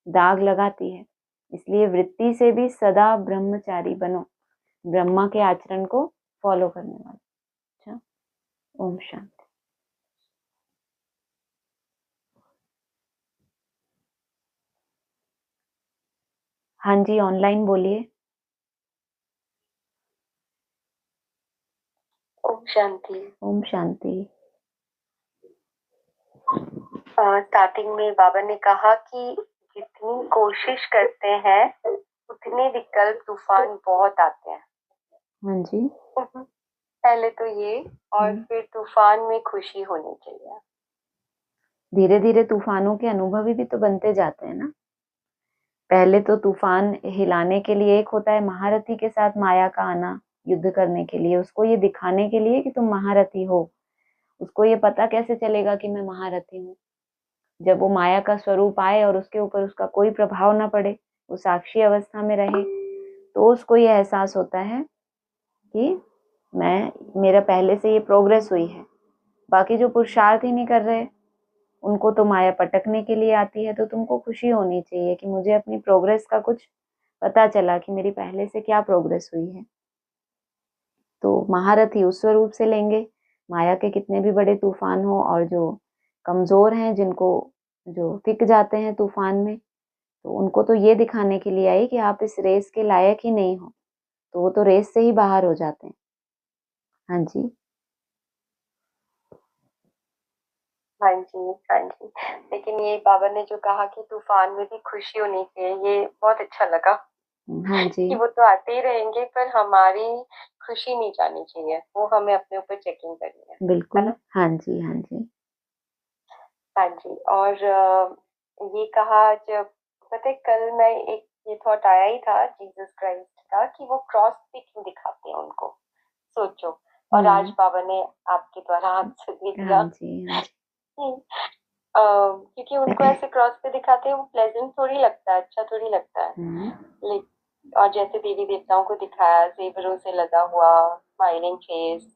दाग लगाती है। इसलिए वृत्ति से भी सदा ब्रह्मचारी बनो, ब्रह्मा के आचरण को फॉलो करने वाले। अच्छा, ओम शांति। हाँ जी, ऑनलाइन बोलिए। ओम शांति। ओम शांति। स्टार्टिंग में बाबा ने कहा कि जितनी कोशिश करते हैं उतने विकल्प तूफान बहुत आते हैं। हाँ जी। पहले तो ये, और फिर तूफान में खुशी होनी चाहिए। धीरे धीरे तूफानों के अनुभवी भी तो बनते जाते हैं ना। पहले तो तूफान हिलाने के लिए एक होता है महारथी के साथ माया का आना युद्ध करने के लिए, उसको ये दिखाने के लिए कि तुम महारथी हो। उसको ये पता कैसे चलेगा कि मैं महारथी हूँ? जब वो माया का स्वरूप आए और उसके ऊपर उसका कोई प्रभाव ना पड़े, वो साक्षी अवस्था में रहे, तो उसको ये एहसास होता है कि मेरा पहले से ये प्रोग्रेस हुई है। बाकी जो पुरुषार्थ ही नहीं कर रहे, उनको तो माया पटकने के लिए आती है। तो तुमको खुशी होनी चाहिए कि मुझे अपनी प्रोग्रेस का कुछ पता चला कि मेरी पहले से क्या प्रोग्रेस हुई है। तो महारथी उस स्वरूप से लेंगे, माया के कितने भी बड़े तूफान हो, और जो कमजोर हैं, जिनको जो टिक जाते हैं तूफान में, तो उनको तो ये दिखाने के लिए आई कि आप इस रेस के लायक ही नहीं हो। तो वो तो रेस से ही बाहर हो जाते हैं। हाँ जी। हाँ जी, हाँ जी। लेकिन ये बाबा ने जो कहा कि तूफान में भी खुशी होनी चाहिए, ये बहुत अच्छा लगा हाँ जी। कि वो तो आते ही रहेंगे पर हमारी खुशी नहीं जानी चाहिए, वो हमें अपने ऊपर चेकिंग करनी है बिल्कुल। ना? हाँ जी, हाँ जी। हाँ जी। और ये कहा जब, पता है कल मैं एक ये थॉट आया ही था जीसस क्राइस्ट का कि वो क्रॉस पे क्यों दिखाते हैं उनको, सोचो। और आज हुँ। बाबा ने आपके द्वारा हाथ से दे हाँ दिया। जी, हाँ जी। क्योंकि उनको ऐसे क्रॉस पे दिखाते हैं, वो प्लेजेंट थोड़ी लगता है, अच्छा थोड़ी लगता है। हुँ। और जैसे देवी देवताओं को दिखाया जेवरों से लगा हुआ स्माइलिंग फेस,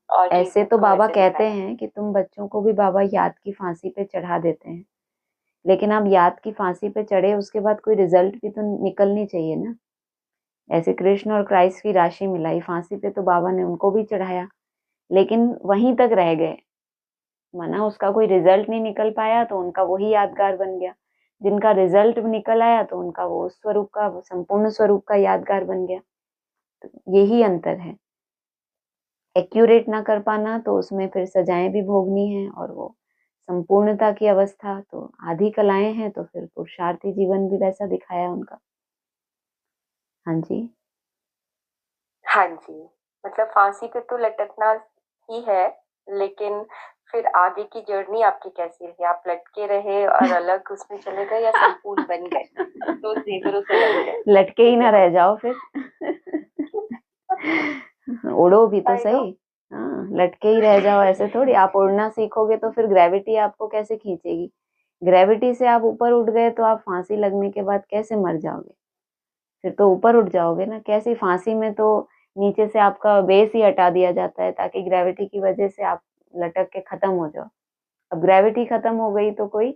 और ऐसे जीसस तो को बाबा वैसे कहते दिखाया। हैं कि तुम बच्चों को भी बाबा याद की फांसी पे चढ़ा देते हैं। लेकिन आप याद की फांसी पे चढ़े, उसके बाद कोई रिजल्ट भी तो निकलनी चाहिए ना। ऐसे कृष्ण और क्राइस्ट की राशि मिलाई, फांसी पे तो बाबा ने उनको भी चढ़ाया, लेकिन वहीं तक रह गए। माना उसका कोई रिजल्ट नहीं निकल पाया तो उनका वही यादगार बन गया। जिनका रिजल्ट निकल आया तो उनका वो स्वरूप का, वो संपूर्ण स्वरूप का यादगार बन गया। तो यही अंतर है। एक्यूरेट ना कर पाना तो उसमें फिर सजाएं भी भोगनी है, और वो संपूर्णता की अवस्था तो आधी कलाएं हैं, तो फिर पुरुषार्थी जीवन भी वैसा दिखाया उनका। हाँ जी। हाँ जी। मतलब फांसी पे तो लटकना ही है, लेकिन फिर आगे की जर्नी आपकी कैसी रही? आप लटके रहे और अलग उसमें चले गए, या संपूर्ण बन गए तो जेवरों से लग गए? लटके ही ना रह जाओ फिर। उड़ो भी तो आई नो। सही। हाँ, लटके ही रह जाओ ऐसे थोड़ी। आप उड़ना सीखोगे तो फिर ग्रेविटी आपको कैसे खींचेगी? ग्रेविटी से आप ऊपर उठ गए तो आप फांसी लगने के बाद कैसे मर जाओगे? फिर तो ऊपर उठ जाओगे ना। कैसी फांसी में तो नीचे से आपका बेस ही हटा दिया जाता है ताकि ग्रेविटी की वजह से आप लटक के खत्म हो जाओ। अब ग्रेविटी खत्म हो गई तो कोई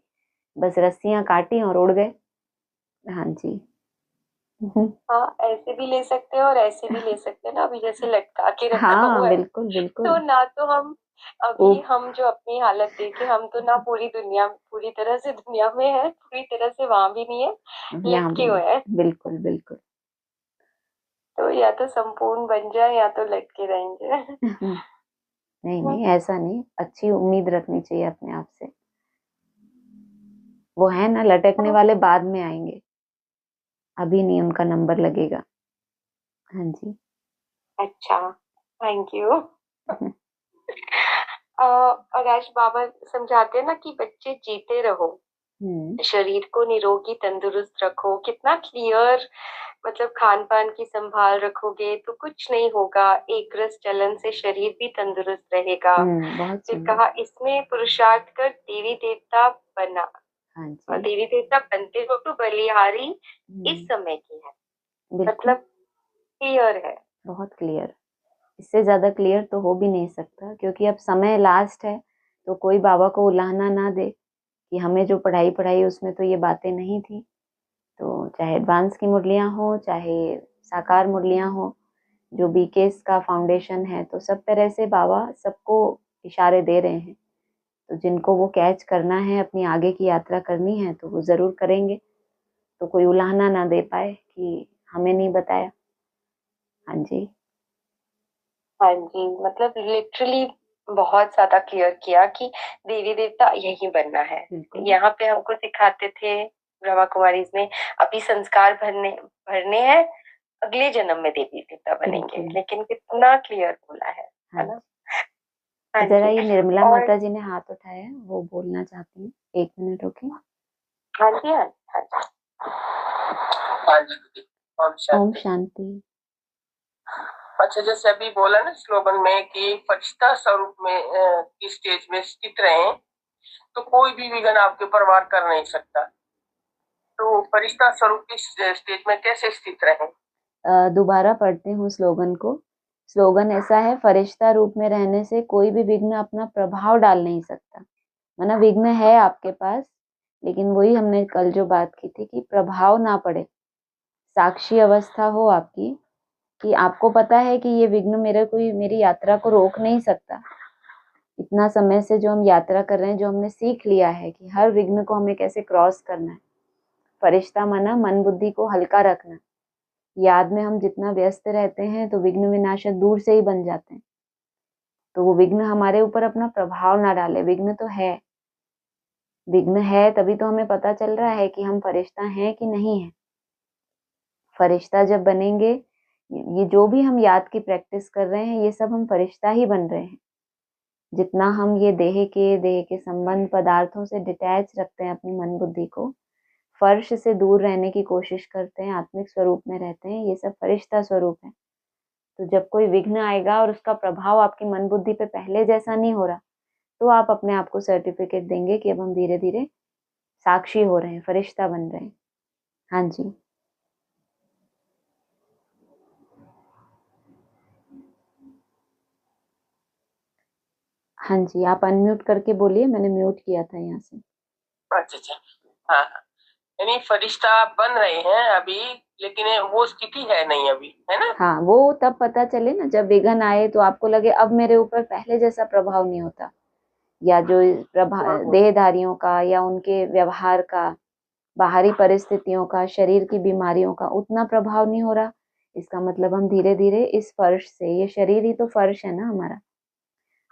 बस रस्सियां काटी और उड़ गए। हाँ जी। हाँ, ऐसे भी ले सकते हैं और ऐसे भी ले सकते हैं ना, अभी जैसे लटका के रखा हाँ, हुआ है। बिल्कुल तो बिल्कुल। ना तो हम, ओ, अभी हम जो अपनी हालत देखे, हम तो ना पूरी दुनिया, पूरी तरह से दुनिया में है, पूरी तरह से वहां भी नहीं है, यहाँ भी लटके हुए हैं। नहीं। बिल्कुल बिल्कुल। तो या तो संपूर्ण बन जाए या तो लटके रहेंगे। नहीं नहीं, ऐसा नहीं। अच्छी उम्मीद रखनी चाहिए अपने आप से। वो है ना, लटकने वाले बाद में आएंगे, अभी नहीं उनका नंबर लगेगा। हाँ जी। अच्छा, थैंक यू। और आज बाबा समझाते हैं ना कि बच्चे जीते रहो, हम्म। शरीर को निरोगी तंदुरुस्त रखो। कितना क्लियर, मतलब खान पान की संभाल रखोगे तो कुछ नहीं होगा, एक रस चलन से शरीर भी तंदुरुस्त रहेगा। बहुत फिर सुंदर। कहा इसमें पुरुषार्थ कर देवी देवता बना, हाँ और जी। देवी देवता बनते हो तो बलिहारी इस हम्म। समय की है। बिल्कुल। मतलब क्लियर है। बहुत क्लियर। इससे ज्यादा क्लियर तो हो भी नहीं सकता, क्योंकि अब समय लास्ट है। तो कोई बाबा को उलाहना ना दे कि हमें जो पढ़ाई पढ़ाई उसमें तो ये बातें नहीं थी। तो चाहे एडवांस की मुरलियां हो, चाहे साकार मुरलियां हो, जो बीकेएस का फाउंडेशन है, तो सब तरह से बाबा सबको इशारे दे रहे हैं। तो जिनको वो कैच करना है, अपनी आगे की यात्रा करनी है, तो वो जरूर करेंगे। तो कोई उलाहना ना दे पाए कि हमें नहीं बताया। हाँ जी। हाँ जी, मतलब लिटरली बहुत ज्यादा क्लियर किया कि देवी देवता यही बनना है। बिल्कुल। यहाँ पे हमको सिखाते थे ब्रह्मा कुमारीज में, अभी संस्कार भरने भरने हैं, अगले जन्म में देवी देवता बनेंगे। बिल्कुल। लेकिन कितना क्लियर बोला हाँ है ना? जी। हाँ जरा जी। ये निर्मला और माता जी ने हाथ उठाया है, वो बोलना चाहती हैं। 1 मिनट रुकिए। हाँ जी, हाँ जी, हाँ जी। हाँ जी दीदी, ओम ओम शांति। शांति। अच्छा, जैसे अभी बोला ना स्लोगन में कि फरिश्ता स्वरूप में की स्टेज में स्थित रहें, तो कोई भी विघ्न आपके ऊपर वार कर नहीं सकता। तो फरिश्ता स्वरूप की स्टेज में कैसे स्थित रहें? दोबारा पढ़ती हूँ स्लोगन को। स्लोगन ऐसा है, फरिश्ता रूप में रहने से कोई भी विघ्न अपना प्रभाव डाल नहीं सकता। माना विघ्न है आपके पास, लेकिन वही हमने कल जो बात की थी कि प्रभाव ना पड़े। साक्षी अवस्था हो आपकी, कि आपको पता है कि ये विघ्न मेरी यात्रा को रोक नहीं सकता। इतना समय से जो हम यात्रा कर रहे हैं, जो हमने सीख लिया है कि हर विघ्न को हमें कैसे क्रॉस करना है। फरिश्ता माना मन बुद्धि को हल्का रखना, याद में हम जितना व्यस्त रहते हैं तो विघ्न विनाशक दूर से ही बन जाते हैं। तो वो विघ्न हमारे ऊपर अपना प्रभाव ना डाले। विघ्न तो है, विघ्न है तभी तो हमें पता चल रहा है कि हम फरिश्ता हैं कि नहीं है। फरिश्ता जब बनेंगे, ये जो भी हम याद की प्रैक्टिस कर रहे हैं ये सब हम फरिश्ता ही बन रहे हैं। जितना हम ये देह के संबंध पदार्थों से डिटैच रखते हैं अपनी मन बुद्धि को, फर्श से दूर रहने की कोशिश करते हैं, आत्मिक स्वरूप में रहते हैं, ये सब फरिश्ता स्वरूप है। तो जब कोई विघ्न आएगा और उसका प्रभाव आपकी मन बुद्धि पे पहले जैसा नहीं हो रहा, तो आप अपने आप को सर्टिफिकेट देंगे कि अब हम धीरे धीरे साक्षी हो रहे हैं, फरिश्ता बन रहे हैं। हाँ जी, हाँ जी, आप अनम्यूट करके बोलिए, मैंने म्यूट किया था यहाँ से। अच्छा अच्छा, हाँ हाँ, यानी फरिश्ता बन रहे हैं अभी, लेकिन वो स्थिति है नहीं अभी, है ना? हाँ, वो तब पता चले ना जब विघ्न आए तो आपको लगे अब मेरे ऊपर पहले जैसा प्रभाव नहीं होता, या जो हम्म। देहधारियों का या उनके व्यवहार का, बाहरी परिस्थितियों का, शरीर की बीमारियों का उतना प्रभाव नहीं हो रहा। इसका मतलब हम धीरे धीरे इस फर्श से, ये शरीर ही तो फर्श है ना हमारा,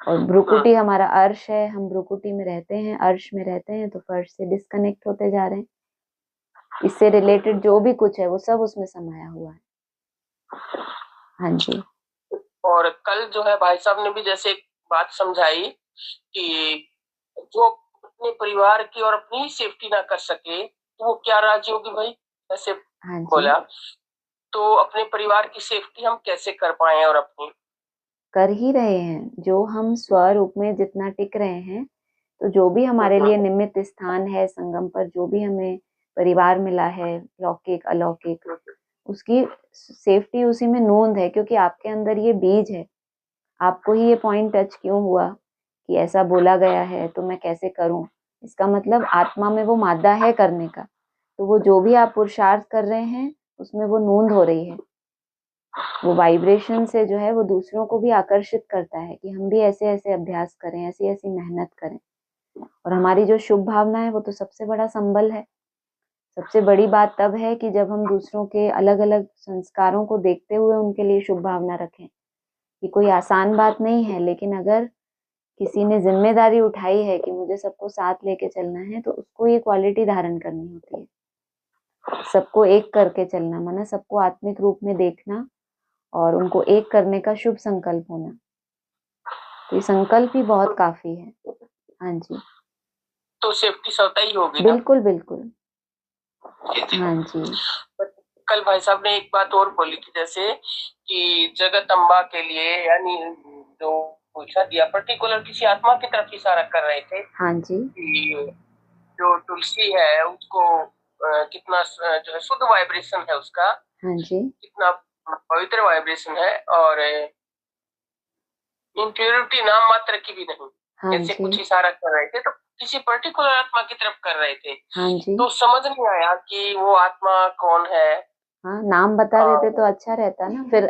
और भ्रुकुटी हमारा अर्श है, हम भ्रुकुटी में रहते हैं, अर्श में रहते हैं, तो फर्श से डिस्कनेक्ट होते जा रहे हैं। इससे रिलेटेड जो भी कुछ है वो सब उसमें समाया हुआ है। हाँ जी, और कल जो है भाई साहब ने भी जैसे एक बात समझाई कि जो अपने परिवार की और अपनी सेफ्टी ना कर सके तो वो क्या राजी होगी भाई, ऐसे हाँ जी, बोला। तो अपने परिवार की सेफ्टी हम कैसे कर पाए और अपनी। कर ही रहे हैं। जो हम स्वरूप में जितना टिक रहे हैं, तो जो भी हमारे लिए निमित्त स्थान है संगम पर, जो भी हमें परिवार मिला है, लौकिक अलौकिक, उसकी सेफ्टी उसी में नोंद है, क्योंकि आपके अंदर ये बीज है। आपको ही ये पॉइंट टच क्यों हुआ कि ऐसा बोला गया है तो मैं कैसे करूं? इसका मतलब आत्मा में वो मादा है करने का। तो वो जो भी आप पुरुषार्थ कर रहे हैं उसमें वो नोंद हो रही है। वो वाइब्रेशन से जो है वो दूसरों को भी आकर्षित करता है कि हम भी ऐसे ऐसे अभ्यास करें, ऐसी ऐसी मेहनत करें। और हमारी जो शुभ भावना है वो तो सबसे बड़ा संबल है। सबसे बड़ी बात तब है कि जब हम दूसरों के अलग अलग संस्कारों को देखते हुए उनके लिए शुभ भावना रखें। ये कोई आसान बात नहीं है, लेकिन अगर किसी ने जिम्मेदारी उठाई है कि मुझे सबको साथ लेके चलना है, तो उसको ये क्वालिटी धारण करनी होती है। सबको एक करके चलना माना सबको आत्मिक रूप में देखना और उनको एक करने का शुभ संकल्प होना। तो ये संकल्प ही बहुत काफी है। हाँ जी, तो सेफ्टी स्वतः ही होगी ना। बिल्कुल बिल्कुल। जी। हाँ जी, कल भाई साहब ने एक बात और बोली थी, जैसे कि जगत अम्बा के लिए, यानी जो पूछा दिया पर्टिकुलर किसी आत्मा की तरफ इशारा कर रहे थे हाँ जी, कि जो तुलसी है उसको कितना जो है शुद्ध वाइब्रेशन है उसका, हाँ जी, कितना पवित्र वाइब्रेशन है, और इम्प्योरिटी नाम मात्र की भी नहीं, हाँ ऐसे जी, कुछ इशारा कर रहे थे। तो किसी पर्टिकुलर आत्मा की तरफ कर रहे थे, हाँ जी। तो समझ नहीं आया कि वो आत्मा कौन है। हाँ, नाम बता देते तो और अच्छा रहता ना, फिर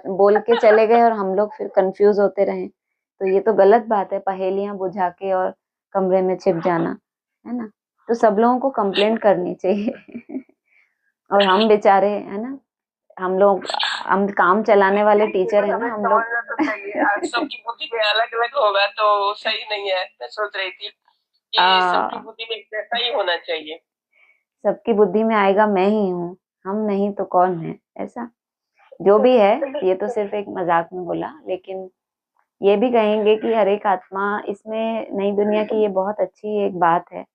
बोल के चले गए और हम लोग फिर कंफ्यूज होते रहे, तो ये तो गलत बात है, पहेलियां बुझा के और कमरे में छिप जाना, है ना? तो सब लोगों को कंप्लेंट करनी चाहिए। और हम बेचारे, है ना, हम लोग, हम काम चलाने वाले टीचर केवल है हमें ना हम लोग। समझना तो चाहिए, सबकी बुद्धि में अलग अलग होगा तो सही नहीं है। मैं सोच रही थी कि सबकी आ, बुद्धि में ऐसा ही होना चाहिए। सबकी बुद्धि में आएगा मैं ही हूँ, हम नहीं तो कौन है, ऐसा जो भी है। ये तो सिर्फ एक मजाक में बोला, लेकिन ये भी कहेंगे कि हर एक आत्मा इसमें, नई दुनिया की ये बहुत अच्छी एक बात है।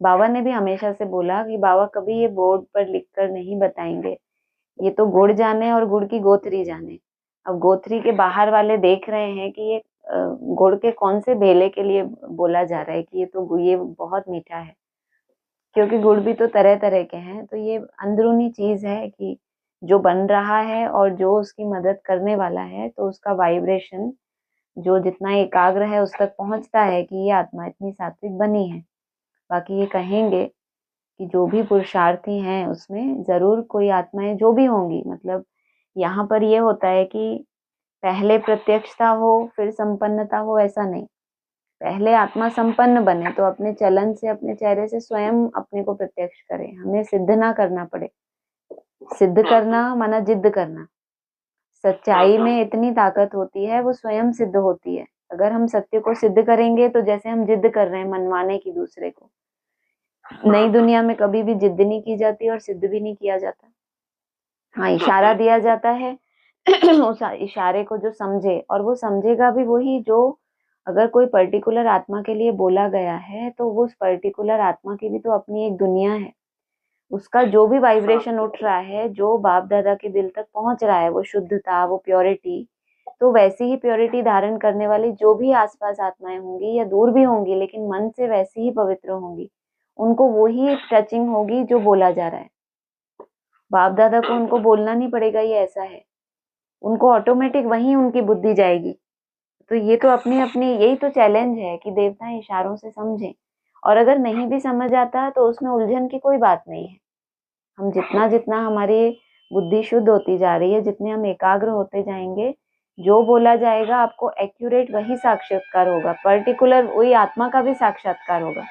बाबा ने भी हमेशा से बोला कि बाबा कभी ये बोर्ड पर लिखकर नहीं बताएंगे, ये तो गुड़ जाने और गुड़ की गोथरी जाने। अब गोथरी के बाहर वाले देख रहे हैं कि ये गुड़ के कौन से भेले के लिए बोला जा रहा है कि ये बहुत मीठा है, क्योंकि गुड़ भी तो तरह तरह के हैं। तो ये अंदरूनी चीज है कि जो बन रहा है और जो उसकी मदद करने वाला है, तो उसका वाइब्रेशन जो जितना एकाग्र है उस तक पहुंचता है कि ये आत्मा इतनी सात्विक बनी है। बाकी ये कहेंगे कि जो भी पुरुषार्थी हैं उसमें जरूर कोई आत्माएं जो भी होंगी, मतलब यहाँ पर ये होता है कि पहले प्रत्यक्षता हो फिर संपन्नता हो, ऐसा नहीं। पहले आत्मा संपन्न बने तो अपने चलन से, अपने चेहरे से स्वयं अपने को प्रत्यक्ष करे, हमें सिद्ध ना करना पड़े। सिद्ध करना माना जिद करना। सच्चाई में इतनी ताकत होती है, वो स्वयं सिद्ध होती है। अगर हम सत्य को सिद्ध करेंगे तो जैसे हम जिद कर रहे हैं मनवाने की दूसरे को, नई दुनिया में कभी भी जिद नहीं की जाती और सिद्ध भी नहीं किया जाता। हाँ, इशारा दिया जाता है उस इशारे को जो समझे, और वो समझेगा भी वही जो, अगर कोई पर्टिकुलर आत्मा के लिए बोला गया है तो वो उस पर्टिकुलर आत्मा की भी तो अपनी एक दुनिया है। उसका जो भी वाइब्रेशन उठ रहा है, जो बाप दादा के दिल तक पहुंच रहा है, वो शुद्धता, वो प्योरिटी, तो वैसी ही प्योरिटी धारण करने वाली जो भी आसपास आत्माएं होंगी या दूर भी होंगी लेकिन मन से वैसी ही पवित्र होंगी, उनको वही टचिंग होगी जो बोला जा रहा है। बाप दादा को उनको बोलना नहीं पड़ेगा ये ऐसा है, उनको ऑटोमेटिक वहीं उनकी बुद्धि जाएगी। तो ये तो अपनी अपनी यही तो चैलेंज है कि देवता इशारों से समझें, और अगर नहीं भी समझ आता तो उसमें उलझन की कोई बात नहीं है। हम जितना जितना हमारी बुद्धि शुद्ध होती जा रही है, जितने हम एकाग्र होते जाएंगे, जो बोला जाएगा आपको एक्यूरेट वही साक्षात्कार होगा, पर्टिकुलर वही आत्मा का भी साक्षात्कार होगा।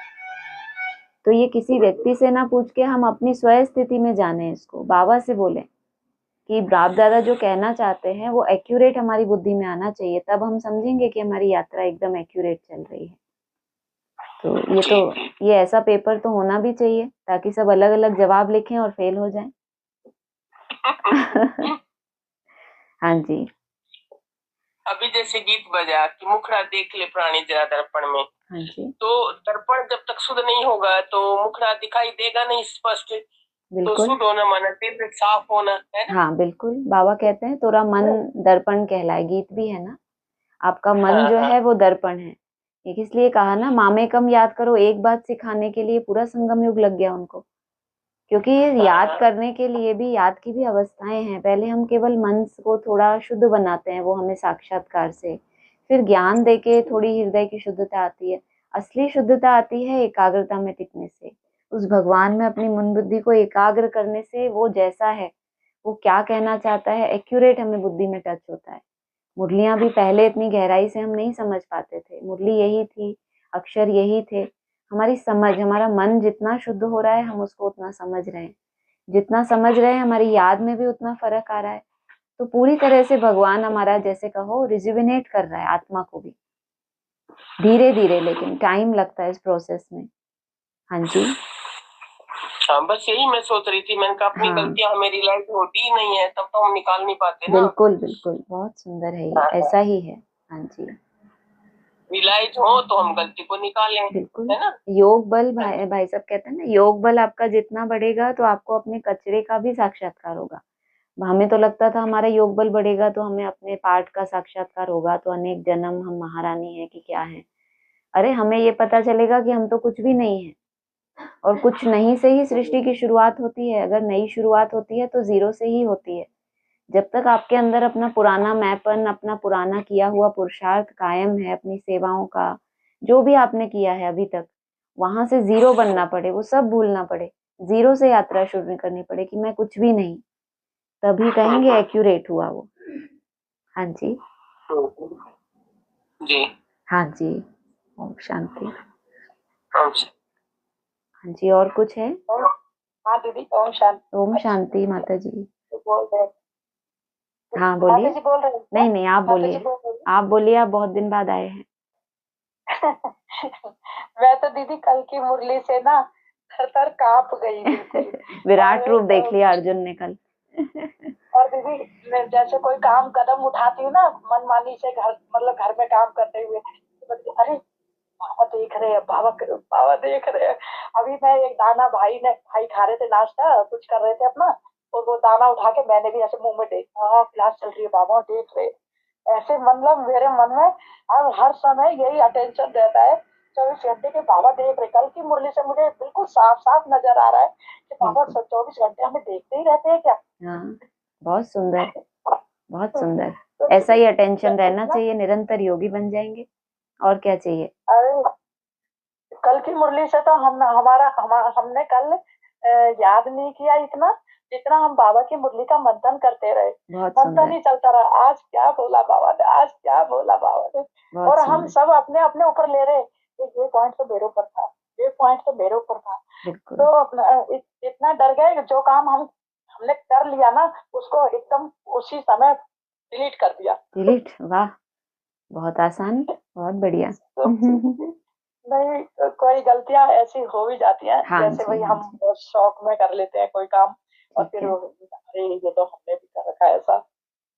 तो ये किसी व्यक्ति से ना पूछ के हम अपनी स्वयं स्थिति में जाने, इसको बाबा से बोले कि बाप दादा जो कहना चाहते हैं वो एक्यूरेट हमारी बुद्धि में आना चाहिए, तब हम समझेंगे कि हमारी यात्रा एकदम एक्यूरेट चल रही है। तो ये ऐसा पेपर तो होना भी चाहिए ताकि सब अलग अलग जवाब लिखें और फेल हो जाएं। हाँ जी। अभी जैसे गीत बजा कि मुखड़ा देख ले प्राणी जरा दर्पण में, हाँ जी, तो दर्पण जब तक शुद्ध नहीं होगा तो मुखड़ा दिखाई देगा नहीं स्पष्ट। तो बिल्कुल। शुद्ध होना माना दिल साफ होना है ना। हाँ बिल्कुल, बाबा कहते हैं तोरा मन दर्पण कहलाए, गीत भी है ना। आपका मन जो है वो दर्पण है। एक इसलिए कहा ना, मामे कम याद करो, एक बात सिखाने के लिए पूरा संगम युग लग गया उनको, क्योंकि याद करने के लिए भी, याद की भी अवस्थाएं हैं। पहले हम केवल मन को थोड़ा शुद्ध बनाते हैं, वो हमें साक्षात्कार से, फिर ज्ञान देके थोड़ी हृदय की शुद्धता आती है। असली शुद्धता आती है एकाग्रता में टिकने से, उस भगवान में अपनी मन बुद्धि को एकाग्र करने से। वो जैसा है, वो क्या कहना चाहता है, एक्यूरेट हमें बुद्धि में टच होता है। मुरलियां भी पहले इतनी गहराई से हम नहीं समझ पाते थे, मुरली यही थी, अक्षर यही थे। हमारी समझ, हमारा मन जितना शुद्ध हो रहा है हम उसको उतना समझ रहे हैं, जितना समझ रहे हैं हमारी याद में भी उतना फर्क आ रहा है। तो पूरी तरह से भगवान हमारा, जैसे कहो, रिजुविनेट कर रहा है आत्मा को भी, धीरे धीरे, लेकिन टाइम लगता है इस प्रोसेस में। हाँ जी। हाँ, बस यही मैं सोच रही थी, मैंने कहा अपनी गलतियां हमें रियलाइज होती ही नहीं है तब तो हम निकाल नहीं पाते ना। बिल्कुल बिल्कुल, बहुत सुंदर है ये, ऐसा ही है। हाँ जी, रियलाइज हो तो हम गलती को निकालें, बिल्कुल। है ना। योग बल, भाई साहब कहते हैं ना, योग बल आपका जितना बढ़ेगा तो आपको अपने कचरे का भी साक्षात्कार होगा। हमें तो लगता था हमारा योग बल बढ़ेगा तो हमें अपने पाठ का साक्षात्कार होगा, तो अनेक जन्म हम महारानी है कि क्या है। अरे हमें ये पता चलेगा कि हम तो कुछ भी नहीं है, और कुछ नहीं से ही सृष्टि की शुरुआत होती है। अगर नई शुरुआत होती है तो जीरो से ही होती है। जब तक आपके अंदर अपना पुराना मैंपन, अपना पुराना किया हुआ पुरुषार्थ कायम है, अपनी सेवाओं का जो भी आपने किया है अभी तक, वहां से जीरो बनना पड़े, वो सब भूलना पड़े, जीरो से यात्रा शुरू करनी पड़े कि मैं कुछ भी नहीं, तभी कहेंगे एक्यूरेट हुआ वो। हाँ जी। जी। हाँ जी। ओम शांति। हाँ जी, और कुछ है? दीदी, ओम शांति। ओम शांति माता जी। बोल रहे हाँ बोलिए। माता जी बोल रहे हैं? नहीं नहीं, आप बोलिए, आप बोलिए, आप बहुत दिन बाद आए हैं। मैं तो दीदी कल की मुरली से ना थर थर कांप गई बिल्कुल। विराट रूप देख लिया अर्जुन ने कल। और दीदी मैं जैसे कोई काम कदम उठाती हूँ ना मनमानी से, घर मतलब घर में काम करते हुए, तो अरे बाबा देख रहे हैं, बाबा देख रहे हैं। अभी मैं एक दाना, भाई खा रहे थे नाश्ता, कुछ कर रहे थे अपना, और वो दाना उठा के मैंने भी ऐसे मुंह में देखा, क्लास चल रही है, बाबा देख रहे। ऐसे मतलब मेरे मन में हर समय यही अटेंशन रहता है 24 घंटे के, बाबा देख रहे। कल की मुरली से मुझे बिल्कुल साफ साफ नजर आ रहा है कि बाबा 24 घंटे हमें देखते ही रहते हैं क्या। हाँ, बहुत सुंदर, बहुत सुंदर। ऐसा ही अटेंशन रहना चाहिए, निरंतर योगी बन जाएंगे। और क्या चाहिए? अरे कल की मुरली से तो हमने कल याद नहीं किया इतना, जितना हम बाबा की मुरली का मंथन करते रहे। मंथन ही चलता रहा, आज क्या बोला बाबा ने, आज क्या बोला बाबा ने। और हम सब अपने अपने ऊपर ले रहे, ये पॉइंट तो मेरे ऊपर था, ये पॉइंट तो मेरे ऊपर था। तो अपना इतना डर गए, जो काम हम हमने कर लिया ना, उसको एकदम उसी समय डिलीट कर दिया। डिलीट, वाह, बहुत आसान, बहुत बढ़िया। तो नहीं, कोई गलतियां ऐसी हो भी जाती हैं, हाँ जैसे जी, भाई हाँ हम जी, बहुत शौक में कर लेते हैं कोई काम, और ठीक फिर है, अरे ये तो हमने भी कर रखा है ऐसा,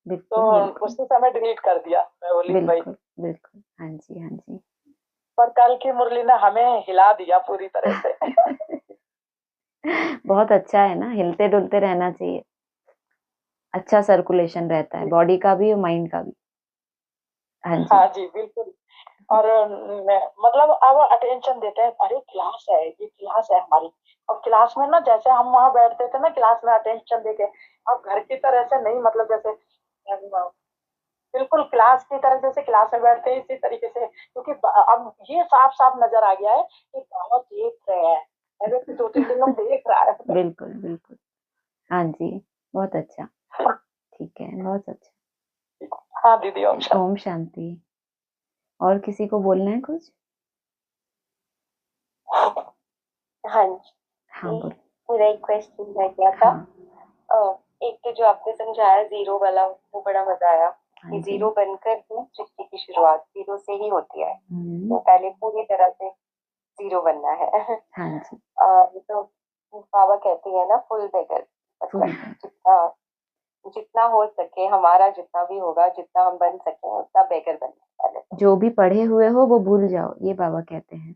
बिल्कुल तो बिल्कुल उसी समय डिलीट कर दिया। मैं बोली भाई, बिल्कुल बिल्कुल, हाँ जी, हाँ जी। पर कल की मुरली ने हमें हिला दिया पूरी तरह से। बहुत अच्छा है ना, हिलते डुलते रहना चाहिए, अच्छा सर्कुलेशन रहता है बॉडी का भी और माइंड का भी। हाँ जी, हाँ जी बिल्कुल। और मतलब अब अटेंशन देते हैं, अरे क्लास है, ये क्लास है हमारी। अब क्लास में ना, जैसे हम वहां बैठते थे ना क्लास में अटेंशन देके, अब घर की तरह से नहीं, मतलब जैसे बिल्कुल क्लास की तरह, जैसे क्लास में बैठते हैं इसी तरीके से, क्योंकि अब ये साफ साफ नजर आ गया है कि बाबा देख रहे हैं, ऐसे कि दो तीन दिन लोग देख रहा है। बिल्कुल बिल्कुल, हाँ जी, बहुत अच्छा, ठीक है, बहुत अच्छा। हाँ दीदी, ओम शांति। ओम शांति। और किसी को बोलना है कुछ? हाँ जी, हाँ बोल। मेरा एक क्वेश्चन रह गया था। हाँ, एक तो जो आपने समझाया जीरो वाला, वो बड़ा मजा आया हाँ कि जी, जीरो बनकर ही सृष्टि की शुरुआत जीरो से ही होती है, हम्म, तो पहले पूरी तरह से जीरो बनना है। हाँ जी, तो बाबा कहती है ना, फुल बेगर, फुल मतलब जितना जितना हो सके, हमारा जितना भी होगा, जितना हम बन सके उतना बेगर बनना है पहले तो। जो भी पढ़े हुए हो वो भूल जाओ, ये बाबा कहते हैं।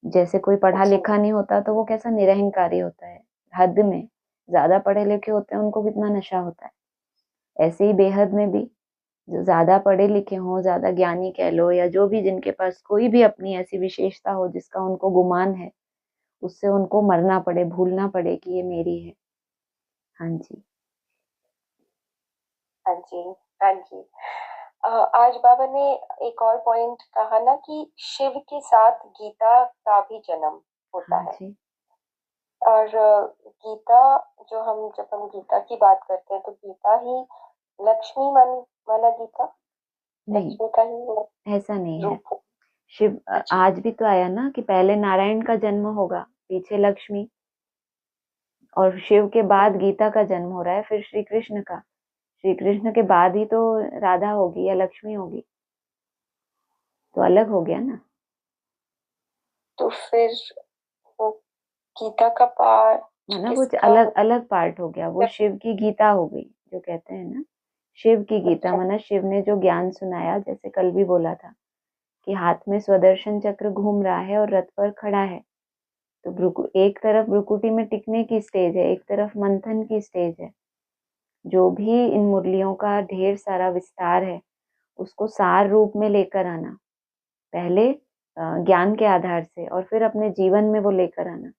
जैसे कोई पढ़ा जी लिखा नहीं होता तो वो कैसा निरहंकारी होता है, हद में। ज्यादा पढ़े लिखे होते हैं उनको कितना नशा होता है, ऐसे ही बेहद में भी जो ज्यादा पढ़े लिखे हों, ज्यादा ज्ञानी कह लो, या जो भी जिनके पास कोई भी अपनी ऐसी विशेषता हो जिसका उनको गुमान है, उससे उनको मरना पड़े, भूलना पड़े कि ये मेरी है। हाँ जी, हाँ जी, हाँ जी। आज बाबा ने एक और पॉइंट कहा ना कि शिव के साथ गीता का भी जन्म होता हाँ है। जी, और गीता, जो हम जब हम गीता की बात करते हैं तो गीता ही लक्ष्मी माना गीता नहीं, लक्ष्मी का ही ऐसा नहीं है। रूप है। शिव अच्छा, आज भी तो आया ना कि पहले नारायण का जन्म होगा, पीछे लक्ष्मी, और शिव के बाद गीता का जन्म हो रहा है, फिर श्री कृष्ण का। श्री कृष्ण के बाद ही तो राधा होगी या लक्ष्मी होगी, तो अलग हो गया ना। तो फिर वो गीता का पाठ माना कुछ किसका अलग हो? अलग पार्ट हो गया, वो जब शिव की गीता हो गई, जो कहते हैं ना शिव की गीता। अच्छा, माना शिव ने जो ज्ञान सुनाया, जैसे कल भी बोला था कि हाथ में स्वदर्शन चक्र घूम रहा है और रथ पर खड़ा है, तो एक तरफ भ्रुकुटी में टिकने की स्टेज है, एक तरफ मंथन की स्टेज है। जो भी इन मुरलियों का ढेर सारा विस्तार है, उसको सार रूप में लेकर आना, पहले ज्ञान के आधार से, और फिर अपने जीवन में वो लेकर आना।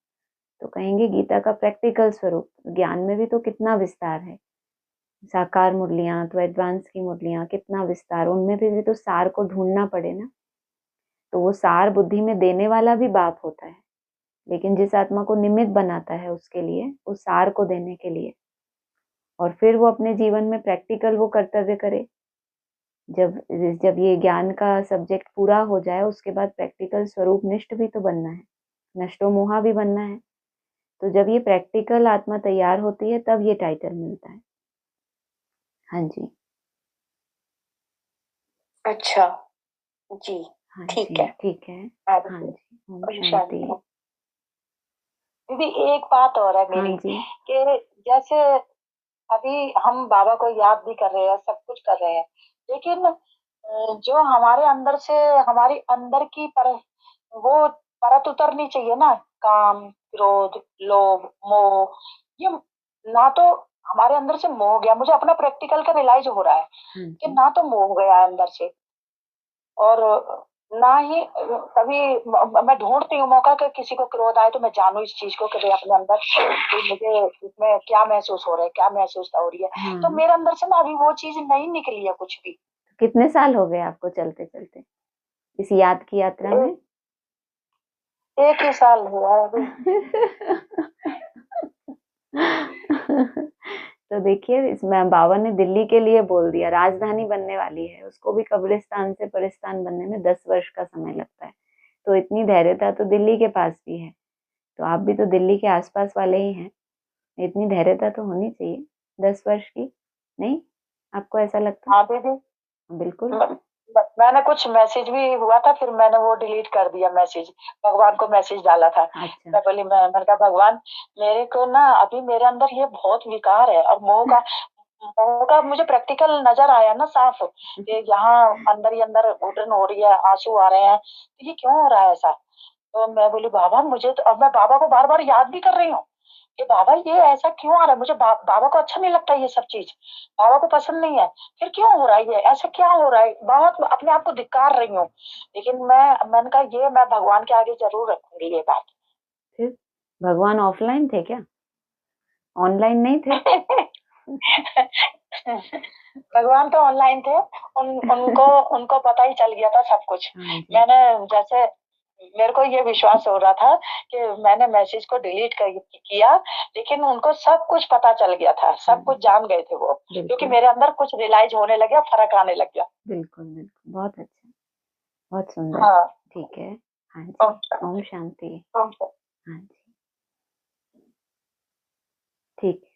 तो कहेंगे गीता का प्रैक्टिकल स्वरूप। ज्ञान में भी तो कितना विस्तार है, साकार मुरलियां तो एडवांस की मुरलियां, कितना विस्तार, उनमें भी तो सार को ढूंढना पड़े ना। तो वो सार बुद्धि में देने वाला भी बाप होता है, लेकिन जिस आत्मा को निमित्त बनाता है उसके लिए, उस सार को देने के लिए, और फिर वो अपने जीवन में प्रैक्टिकल वो कर्तव्य करे। जब जब ये ज्ञान का सब्जेक्ट पूरा हो जाए, उसके बाद प्रैक्टिकल स्वरूप निष्ठ भी तो बनना है, नष्टो मोहा भी बनना है। तो जब ये प्रैक्टिकल आत्मा तैयार होती है तब ये टाइटल मिलता है। हाँ जी, अच्छा जी, हाँ ठीक जी, है। ठीक है, हाँ हाँ जी, जी, ओम ओम शांति। शांति। दीदी एक बात और है हाँ मेरी, जी, कि जैसे अभी हम बाबा को याद भी कर रहे हैं, सब कुछ कर रहे हैं, लेकिन जो हमारे अंदर से, हमारी अंदर की वो परत उतरनी चाहिए ना, काम, क्रोध, लोभ, मोह, ये ना तो हमारे अंदर से मोह गया, मुझे अपना प्रैक्टिकल का रियलाइज हो रहा है हाँ कि जी, ना तो मोह गया है अंदर से, और ना ही कभी मैं ढूंढती हूँ मौका कि किसी को क्रोध आए तो मैं जानू इस चीज को कि भाई अपने अंदर कि मुझे इसमें क्या महसूस हो रहा है, क्या महसूस हो रही है। तो हाँ। मेरे अंदर से ना अभी वो चीज नहीं निकली है कुछ भी। कितने साल हो गए आपको चलते चलते इस याद की यात्रा में? एक ही साल हुआ है अभी। तो देखिए, इसमें बाबा ने दिल्ली के लिए बोल दिया, राजधानी बनने वाली है, उसको भी कब्रिस्तान से परिस्तान बनने में 10 वर्ष का समय लगता है। तो इतनी धैर्यता तो दिल्ली के पास भी है, तो आप भी तो दिल्ली के आसपास वाले ही हैं। इतनी धैर्यता तो होनी चाहिए 10 वर्ष की, नहीं? आपको ऐसा लगता है? हाँ दीदी, बिल्कुल। मैंने कुछ मैसेज भी हुआ था, फिर मैंने वो डिलीट कर दिया मैसेज, भगवान को मैसेज डाला था। अच्छा। मैं बोली, मैंने कहा भगवान मेरे को ना अभी मेरे अंदर ये बहुत विकार है, और मोह का मुझे प्रैक्टिकल नजर आया ना साफ, कि यहाँ अंदर ही अंदर घुटन हो रही है, आंसू आ रहे हैं, तो ये क्यों हो रहा है ऐसा? तो मैं बोली बाबा मुझे तो, अब मैं बाबा को बार बार याद भी कर रही हूँ कि बाबा ये ऐसा क्यों आ रहा है, मुझे बाबा को अच्छा नहीं लगता ये सब चीज, बाबा को पसंद नहीं है, फिर क्यों हो रहा है ये, ऐसा क्या हो रहा है? बहुत अपने आप को धिक्कार रही हूँ, लेकिन मैंने कहा ये मैं भगवान के आगे जरूर रखूंगी ये बात। फिर भगवान ऑफलाइन थे क्या? ऑनलाइन नहीं थे? भगवान तो ऑनलाइन थे, उनको उनको पता ही चल गया था सब कुछ। हाँ जी। मैंने जैसे, मेरे को ये विश्वास हो रहा था कि मैंने मैसेज को डिलीट किया, लेकिन उनको सब कुछ पता चल गया था, सब कुछ जान गए थे वो, क्योंकि बिल्कुल, मेरे अंदर कुछ रियलाइज होने लग गया, फर्क आने लग गया। बिल्कुल, बिल्कुल। बहुत अच्छा, बहुत सुंदर। हाँ। ठीक है। हाँ जी। ओम ओम शांति। शांति। हाँ जी। ठीक।